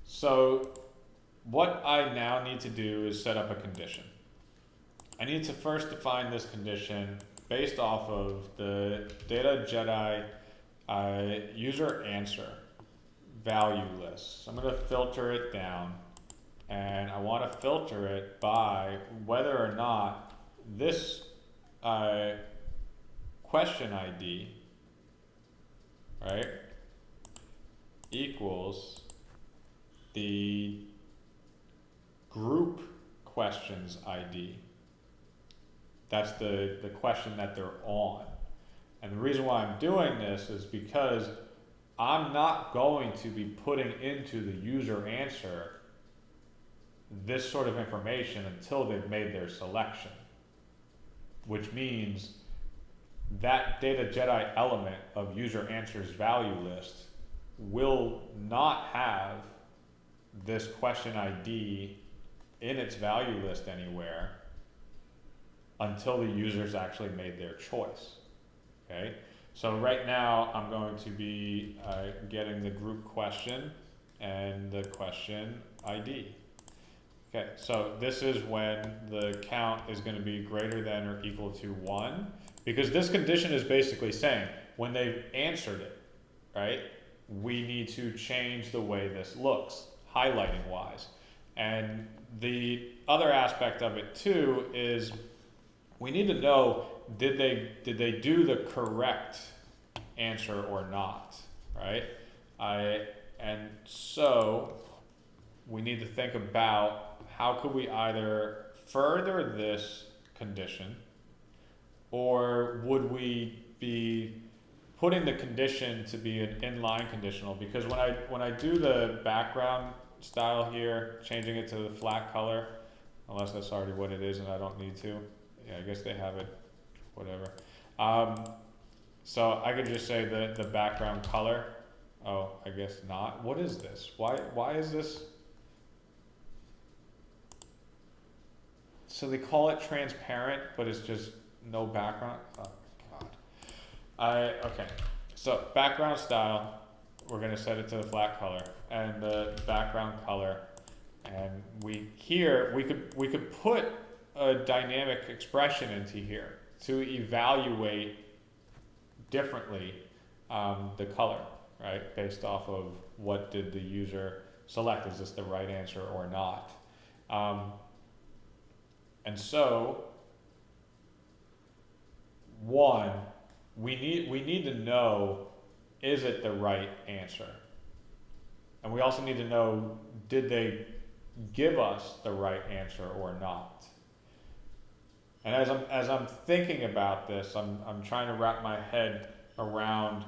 so what I now need to do is set up a condition. I need to first define this condition based off of the Data Jedi user answer value list. So I'm going to filter it down, and I want to filter it by whether or not this question ID, right, equals the group questions ID. That's the question that they're on. And the reason why I'm doing this is because I'm not going to be putting into the user answer this sort of information until they've made their selection, which means that Data Jedi element of user answers value list will not have this question ID in its value list anywhere until the user's actually made their choice. Okay, so right now I'm going to be getting the group question and the question ID. Okay, so this is when the count is going to be greater than or equal to 1, because this condition is basically saying when they've answered it, right, we need to change the way this looks, highlighting wise. And the other aspect of it too is we need to know, did they do the correct answer or not, right? And so we need to think about how could we either further this condition, or would we be putting the condition to be an inline conditional? Because when I do the background style here, changing it to the flat color, unless that's already what it is and I don't need to. Yeah, I guess they have it, whatever. So I could just say the background color. Oh, I guess not. What is this? Why is this? So they call it transparent, but it's just no background. Oh God. Okay. So background style, we're gonna set it to the flat color, and the background color, and we could put a dynamic expression into here to evaluate differently the color, right? Based off of what did the user select? Is this the right answer or not? And so, one, we need to know, is it the right answer? And we also need to know, did they give us the right answer or not? And as I'm thinking about this, I'm trying to wrap my head around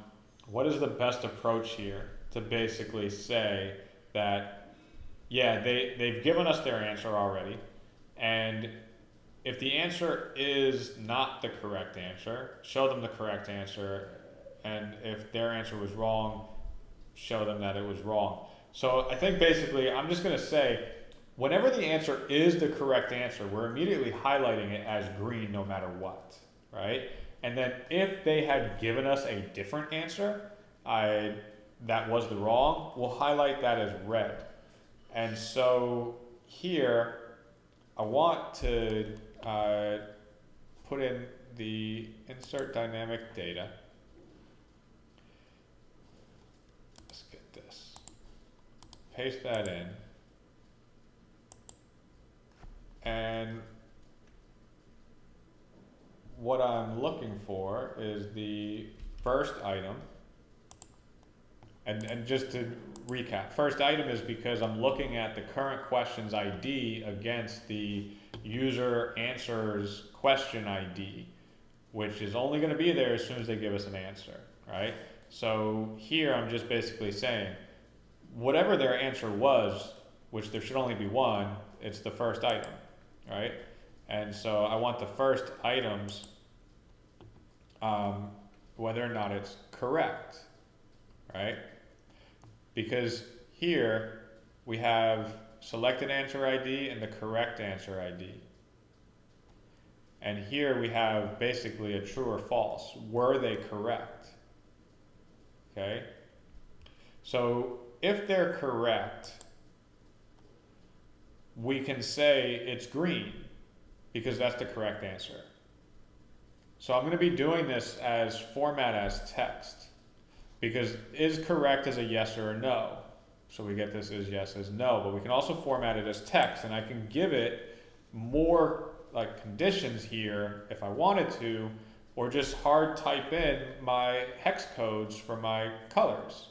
what is the best approach here to basically say that, yeah, they've given us their answer already, and if the answer is not the correct answer, show them the correct answer, and if their answer was wrong, show them that it was wrong. So I think basically I'm just going to say, whenever the answer is the correct answer, we're immediately highlighting it as green no matter what, right? And then if they had given us a different answer, that was the wrong, we'll highlight that as red. And so here, I want to put in the insert dynamic data. Let's get this. Paste that in. And what I'm looking for is the first item. And just to recap, first item is because I'm looking at the current question's ID against the user answers question ID, which is only going to be there as soon as they give us an answer, right? So here I'm just basically saying, whatever their answer was, which there should only be one, it's the first item, right? And so I want the first items, whether or not it's correct, right? Because here we have selected answer ID and the correct answer ID. And here we have basically a true or false. Were they correct? Okay? So if they're correct, we can say it's green because that's the correct answer. So I'm going to be doing this as format as text, because is correct as a yes or a no. So we get this as yes as no, but we can also format it as text, and I can give it more like conditions here if I wanted to, or just hard type in my hex codes for my colors.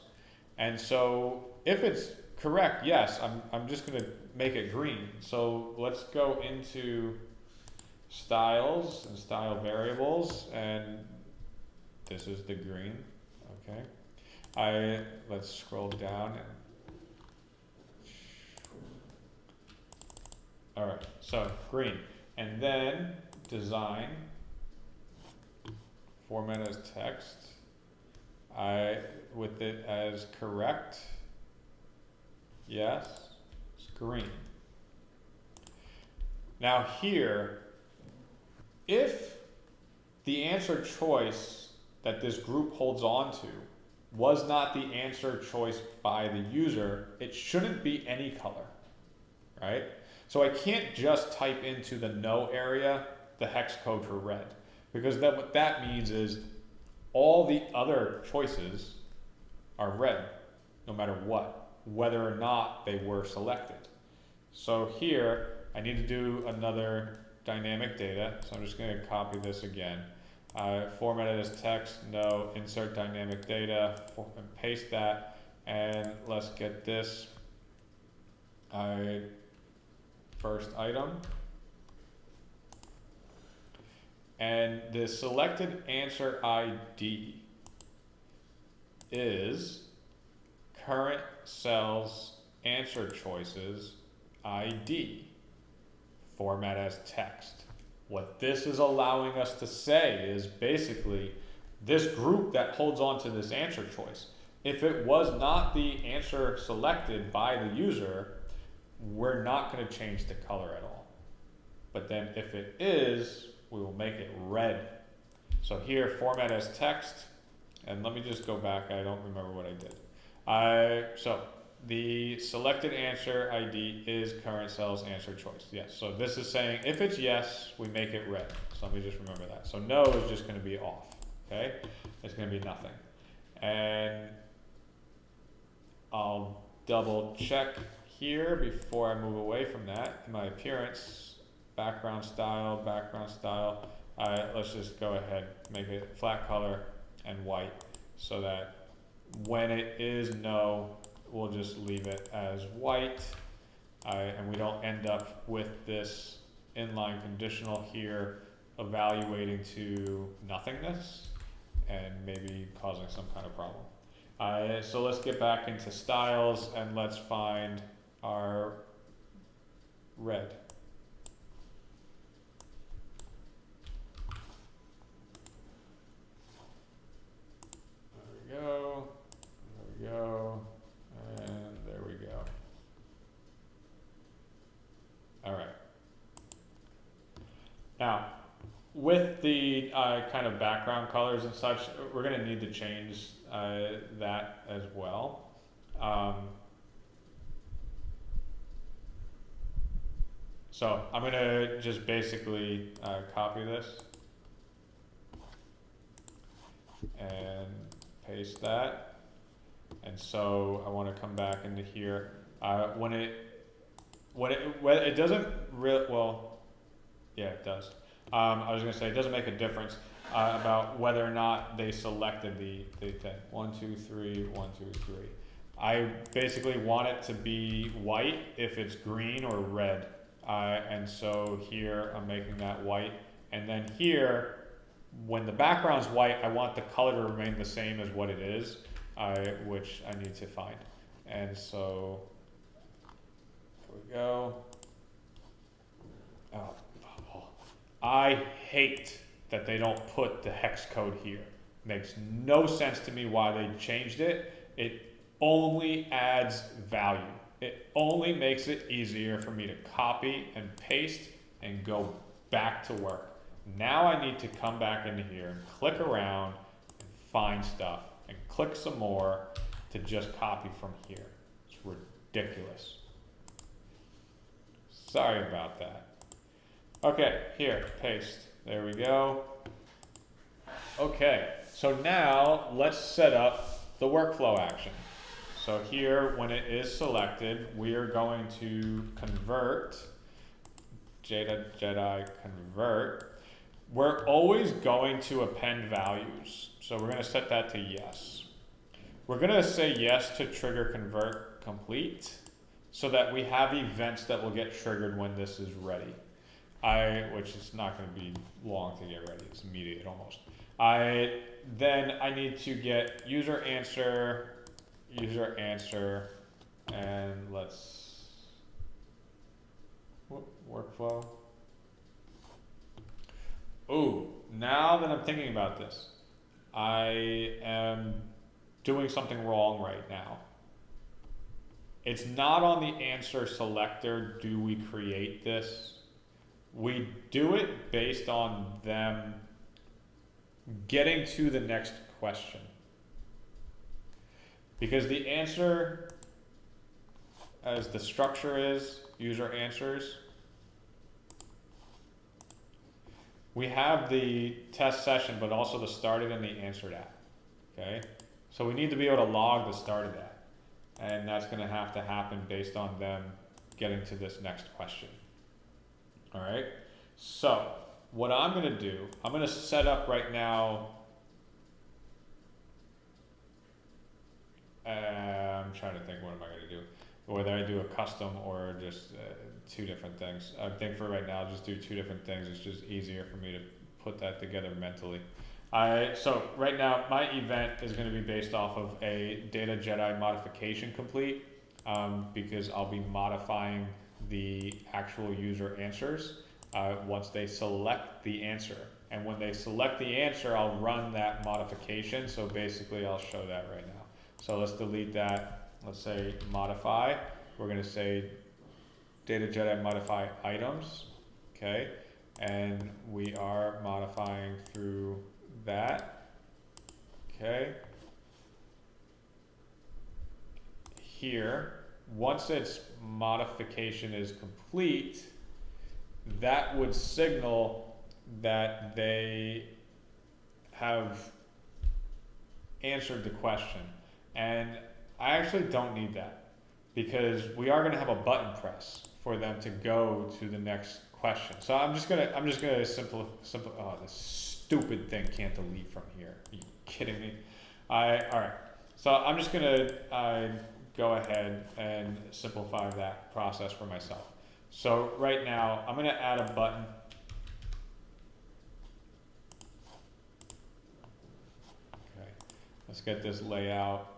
And so if it's correct, yes, I'm just going to make it green. So let's go into styles and style variables, and this is the green. Okay. Let's scroll down and all right, so green, and then design, format as text. With it as correct, yes, it's green. Now here, if the answer choice that this group holds on to was not the answer choice by the user, it shouldn't be any color, right? So I can't just type into the no area the hex code for red, because what that means is all the other choices are red, no matter what, whether or not they were selected. So here, I need to do another dynamic data, so I'm just going to copy this again. Format it as text, no, insert dynamic data, and paste that, and let's get this first item. And the selected answer ID is current cell's answer choices ID, format as text. What this is allowing us to say is basically this group that holds on to this answer choice, if it was not the answer selected by the user, we're not going to change the color at all. But then if it is, we will make it red. So here, format as text, and let me just go back, I don't remember what I did. So the selected answer ID is current cell's answer choice. Yes, so this is saying if it's yes, we make it red. So let me just remember that. So no is just going to be off, okay? It's going to be nothing. And I'll double check here before I move away from that. My appearance, background style, let's just go ahead, make it flat color and white so that when it is no, we'll just leave it as white, and we don't end up with this inline conditional here evaluating to nothingness and maybe causing some kind of problem. So let's get back into styles and let's find our red. There we go, and there we go. All right. Now, with the kind of background colors and such, we're going to need to change that as well. So I'm going to just basically copy this and paste that. And so I want to come back into here. When it doesn't really, well, yeah, it does. I was going to say it doesn't make a difference about whether or not they selected the thing. 1, 2, 3, 1, 2, 3. I basically want it to be white if it's green or red. And so here I'm making that white. And then here, when the background's white, I want the color to remain the same as what it is, which I need to find. And so, here we go. Oh, I hate that they don't put the hex code here. Makes no sense to me why they changed it. It only adds value. It only makes it easier for me to copy and paste and go back to work. Now I need to come back into here and click around and find stuff and click some more to just copy from here. It's ridiculous. Sorry about that. Okay, here, paste. There we go. Okay, so now let's set up the workflow action. So here, when it is selected, we are going to convert, Jedi convert. We're always going to append values. So we're going to set that to yes. We're going to say yes to trigger convert complete so that we have events that will get triggered when this is ready. Which is not going to be long to get ready. It's immediate almost. Then I need to get user answer, and let's, workflow. Ooh, now that I'm thinking about this, I am doing something wrong right now. It's not on the answer selector, do we create this? We do it based on them getting to the next question. Because the answer, as the structure is, user answers, we have the test session, but also the started and the answered at, okay? So we need to be able to log the started at, and that's gonna have to happen based on them getting to this next question. All right, so what I'm going to do, I'm going to set up right now, I'm trying to think, what am I going to do? Whether I do a custom or just two different things. I think for right now, I'll just do two different things. It's just easier for me to put that together mentally. So right now, my event is going to be based off of a data Jedi modification complete because I'll be modifying the actual user answers once they select the answer. And when they select the answer, I'll run that modification. So basically, I'll show that right now. So let's delete that. Let's say modify. We're going to say data Jedi modify items. Okay. and we are modifying through that. Okay. Here, once its modification is complete, that would signal that they have answered the question. And I actually don't need that, because we are going to have a button press for them to go to the next question. So I'm just gonna simple. Oh, this stupid thing can't delete from here. Are you kidding me? All right. So I'm just gonna go ahead and simplify that process for myself. So right now I'm gonna add a button. Okay, let's get this layout.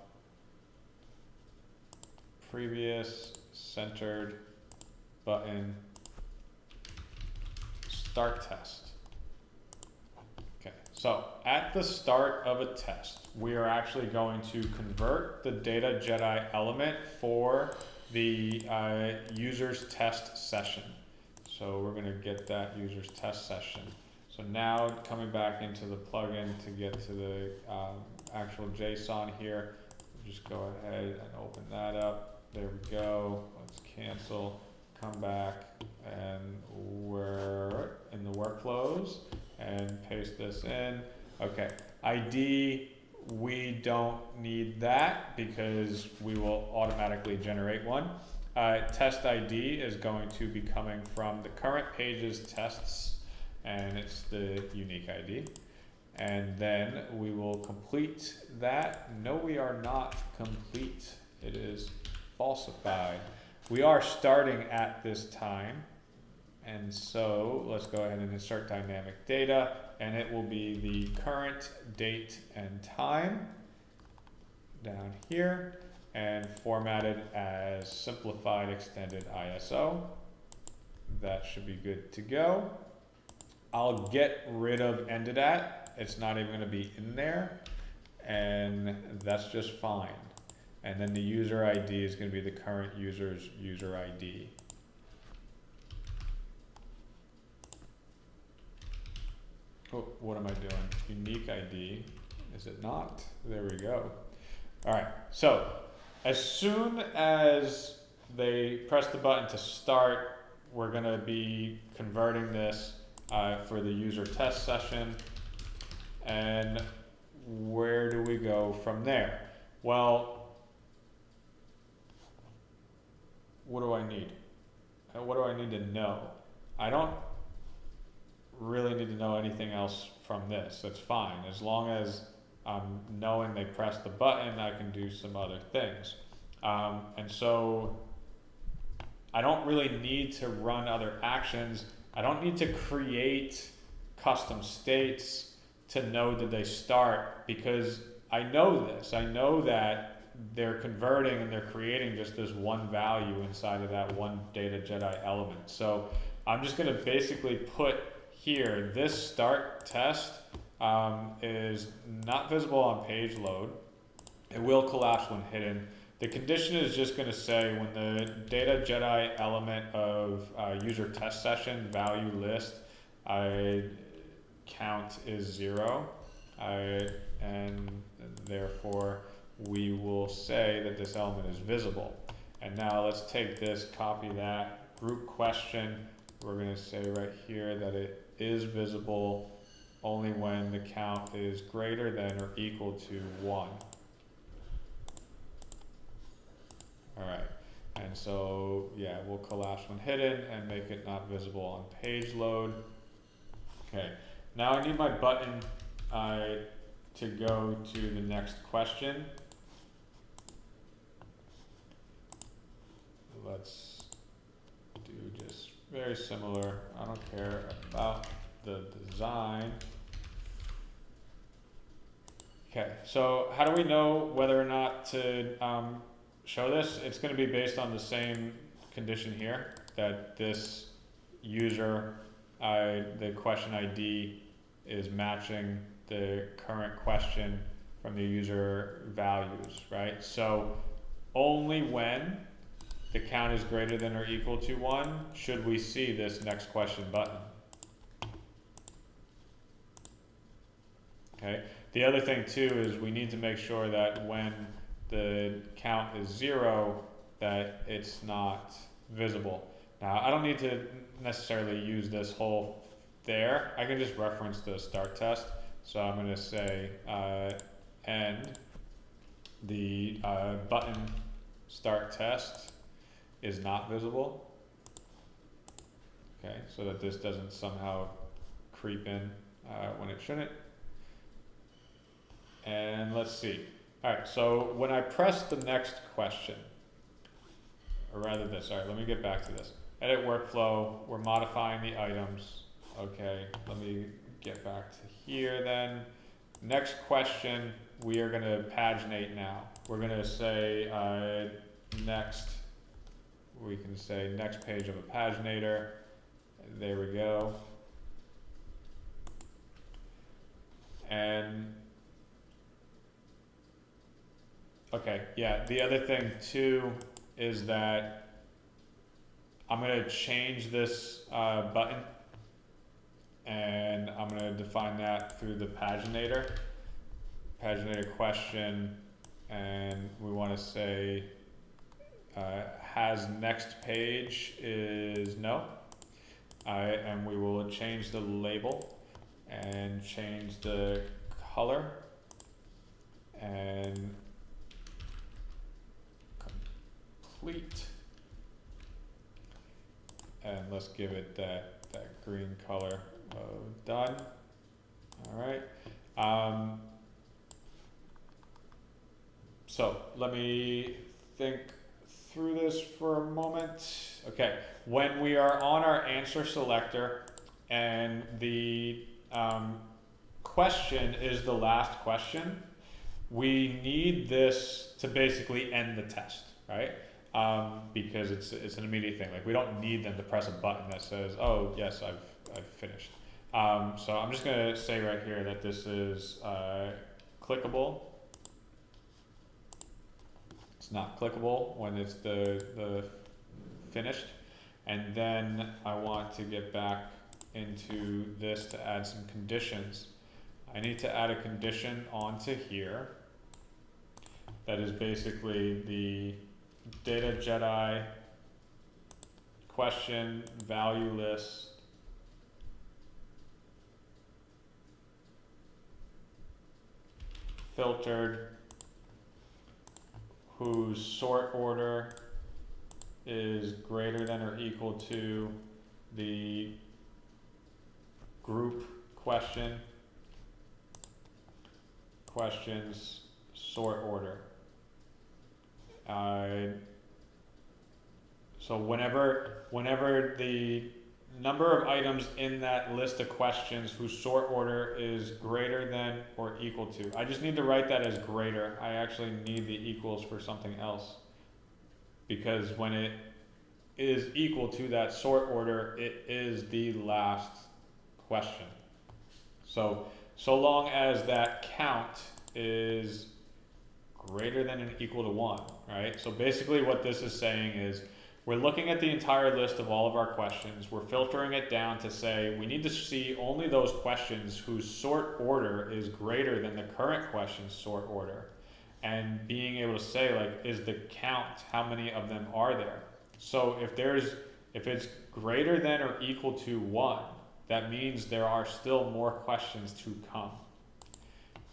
Previous, centered, button, start test. Okay, so at the start of a test, we are actually going to convert the data Jedi element for the user's test session. So we're going to get that user's test session. So now coming back into the plugin to get to the actual JSON here, just go ahead and open that up. There we go. Let's cancel, come back, and we're in the workflows and paste this in. Okay, ID, we don't need that because we will automatically generate one. Test ID is going to be coming from the current page's tests, and it's the unique ID. And then we will complete that. No, we are not complete. It is falsified. We are starting at this time. And so let's go ahead and insert dynamic data, and it will be the current date and time down here, and formatted as simplified extended ISO. That should be good to go. I'll get rid of ended at. It's not even going to be in there, and that's just fine. And then the user ID is going to be the current user's user ID. Oh, what am I doing? Unique ID, is it not? There we go. All right, so as soon as they press the button to start, we're gonna be converting this for the user test session. And where do we go from there? Well, what do I need? What do I need to know? I don't really need to know anything else from this. That's fine. As long as I'm knowing they press the button, I can do some other things. And so I don't really need to run other actions. I don't need to create custom states to know that they start, because I know this. I know that they're converting and they're creating just this one value inside of that one data Jedi element. So I'm just going to basically put here, this start test is not visible on page load. It will collapse when hidden. The condition is just going to say when the data Jedi element of user test session value list count is 0, and therefore we will say that this element is visible. And now let's take this, copy that, group question. We're going to say right here that it is visible only when the count is greater than or equal to 1. All right, and so yeah, we'll collapse when hidden and make it not visible on page load. Okay, now I need my button to go to the next question. Let's do just very similar. I don't care about the design. Okay, so how do we know whether or not to show this? It's going to be based on the same condition here, that this user, the question ID is matching the current question from the user values, right? So only when the count is greater than or equal to 1 should we see this next question button. Okay. The other thing too is we need to make sure that when the count is 0, that it's not visible. Now, I don't need to necessarily use this whole there. I can just reference the start test. So I'm going to say and the button start test is not visible. Okay, so that this doesn't somehow creep in when it shouldn't. And let's see. All right, so when I press the next question, or rather this, all right, let me get back to this. Edit workflow, we're modifying the items. Okay, let me get back to here then. Next question, we are gonna paginate now. We're gonna say next, we can say next page of a paginator. There we go. And okay, yeah, the other thing too is that I'm going to change this button, and I'm going to define that through the paginator question, and we want to say has next page is no, and we will change the label and change the color and complete, and let's give it that green color of done. All right. So let me think through this for a moment. Okay, when we are on our answer selector and the question is the last question, we need this to basically end the test, right? Because it's an immediate thing. Like, we don't need them to press a button that says, "Oh yes, I've finished." So I'm just gonna say right here that this is clickable. It's not clickable when it's the finished, and then I want to get back into this to add some conditions. I need to add a condition onto here that is basically the data Jedi question value list filtered whose sort order is greater than or equal to the group questions sort order. So whenever the number of items in that list of questions whose sort order is greater than or equal to, I just need to write that as greater. I actually need the equals for something else, because when it is equal to that sort order, it is the last question. So long as that count is greater than or equal to 1, right? So basically what this is saying is we're looking at the entire list of all of our questions. We're filtering it down to say we need to see only those questions whose sort order is greater than the current question's sort order. And being able to say, like, is the count, how many of them are there? So if it's greater than or equal to 1, that means there are still more questions to come.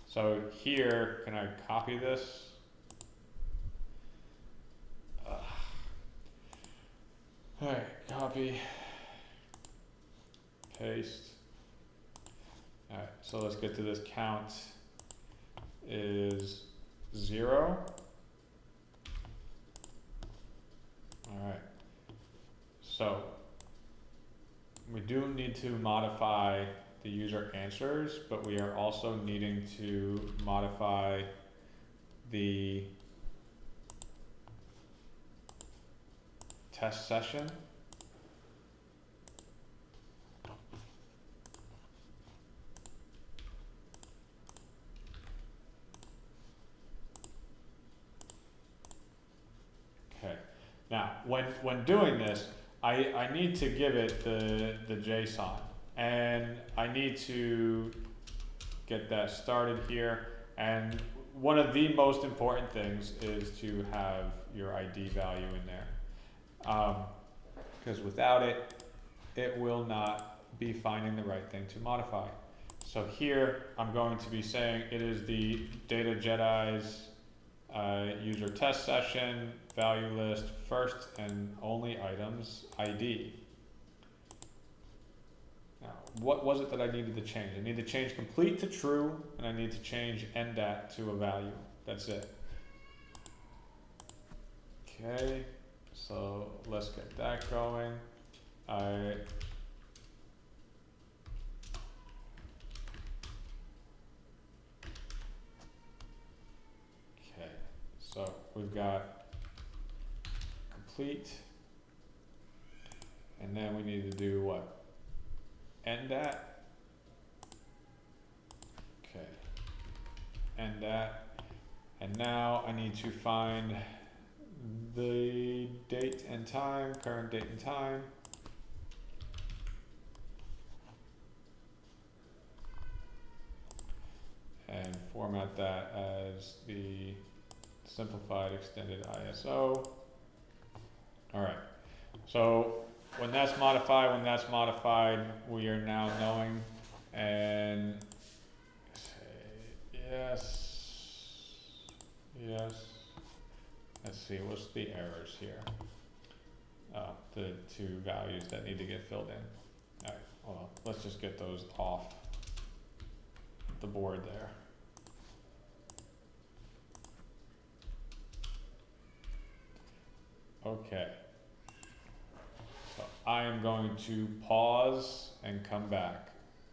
So here, can I copy this? All right, copy, paste. All right, so let's get to this count is 0. All right, so we do need to modify the user answers, but we are also needing to modify the test session. Okay. Now, when doing this, I need to give it the JSON, and I need to get that started here. And one of the most important things is to have your ID value in there. Because without it, it will not be finding the right thing to modify. So here, I'm going to be saying it is the Data Jedi's user test session, value list, first and only items, ID. Now, what was it that I needed to change? I need to change complete to true, and I need to change end at to a value. That's it. Okay, so let's get that going. So we've got complete, and then we need to do what? End at. Okay, end at, and now I need to find the date and time, current date and time. And format that as the simplified extended ISO. All right, so when that's modified, we are now knowing, and say yes. Let's see, what's the errors here? The two values that need to get filled in. All right, well, let's just get those off the board there. Okay, so I am going to pause and come back.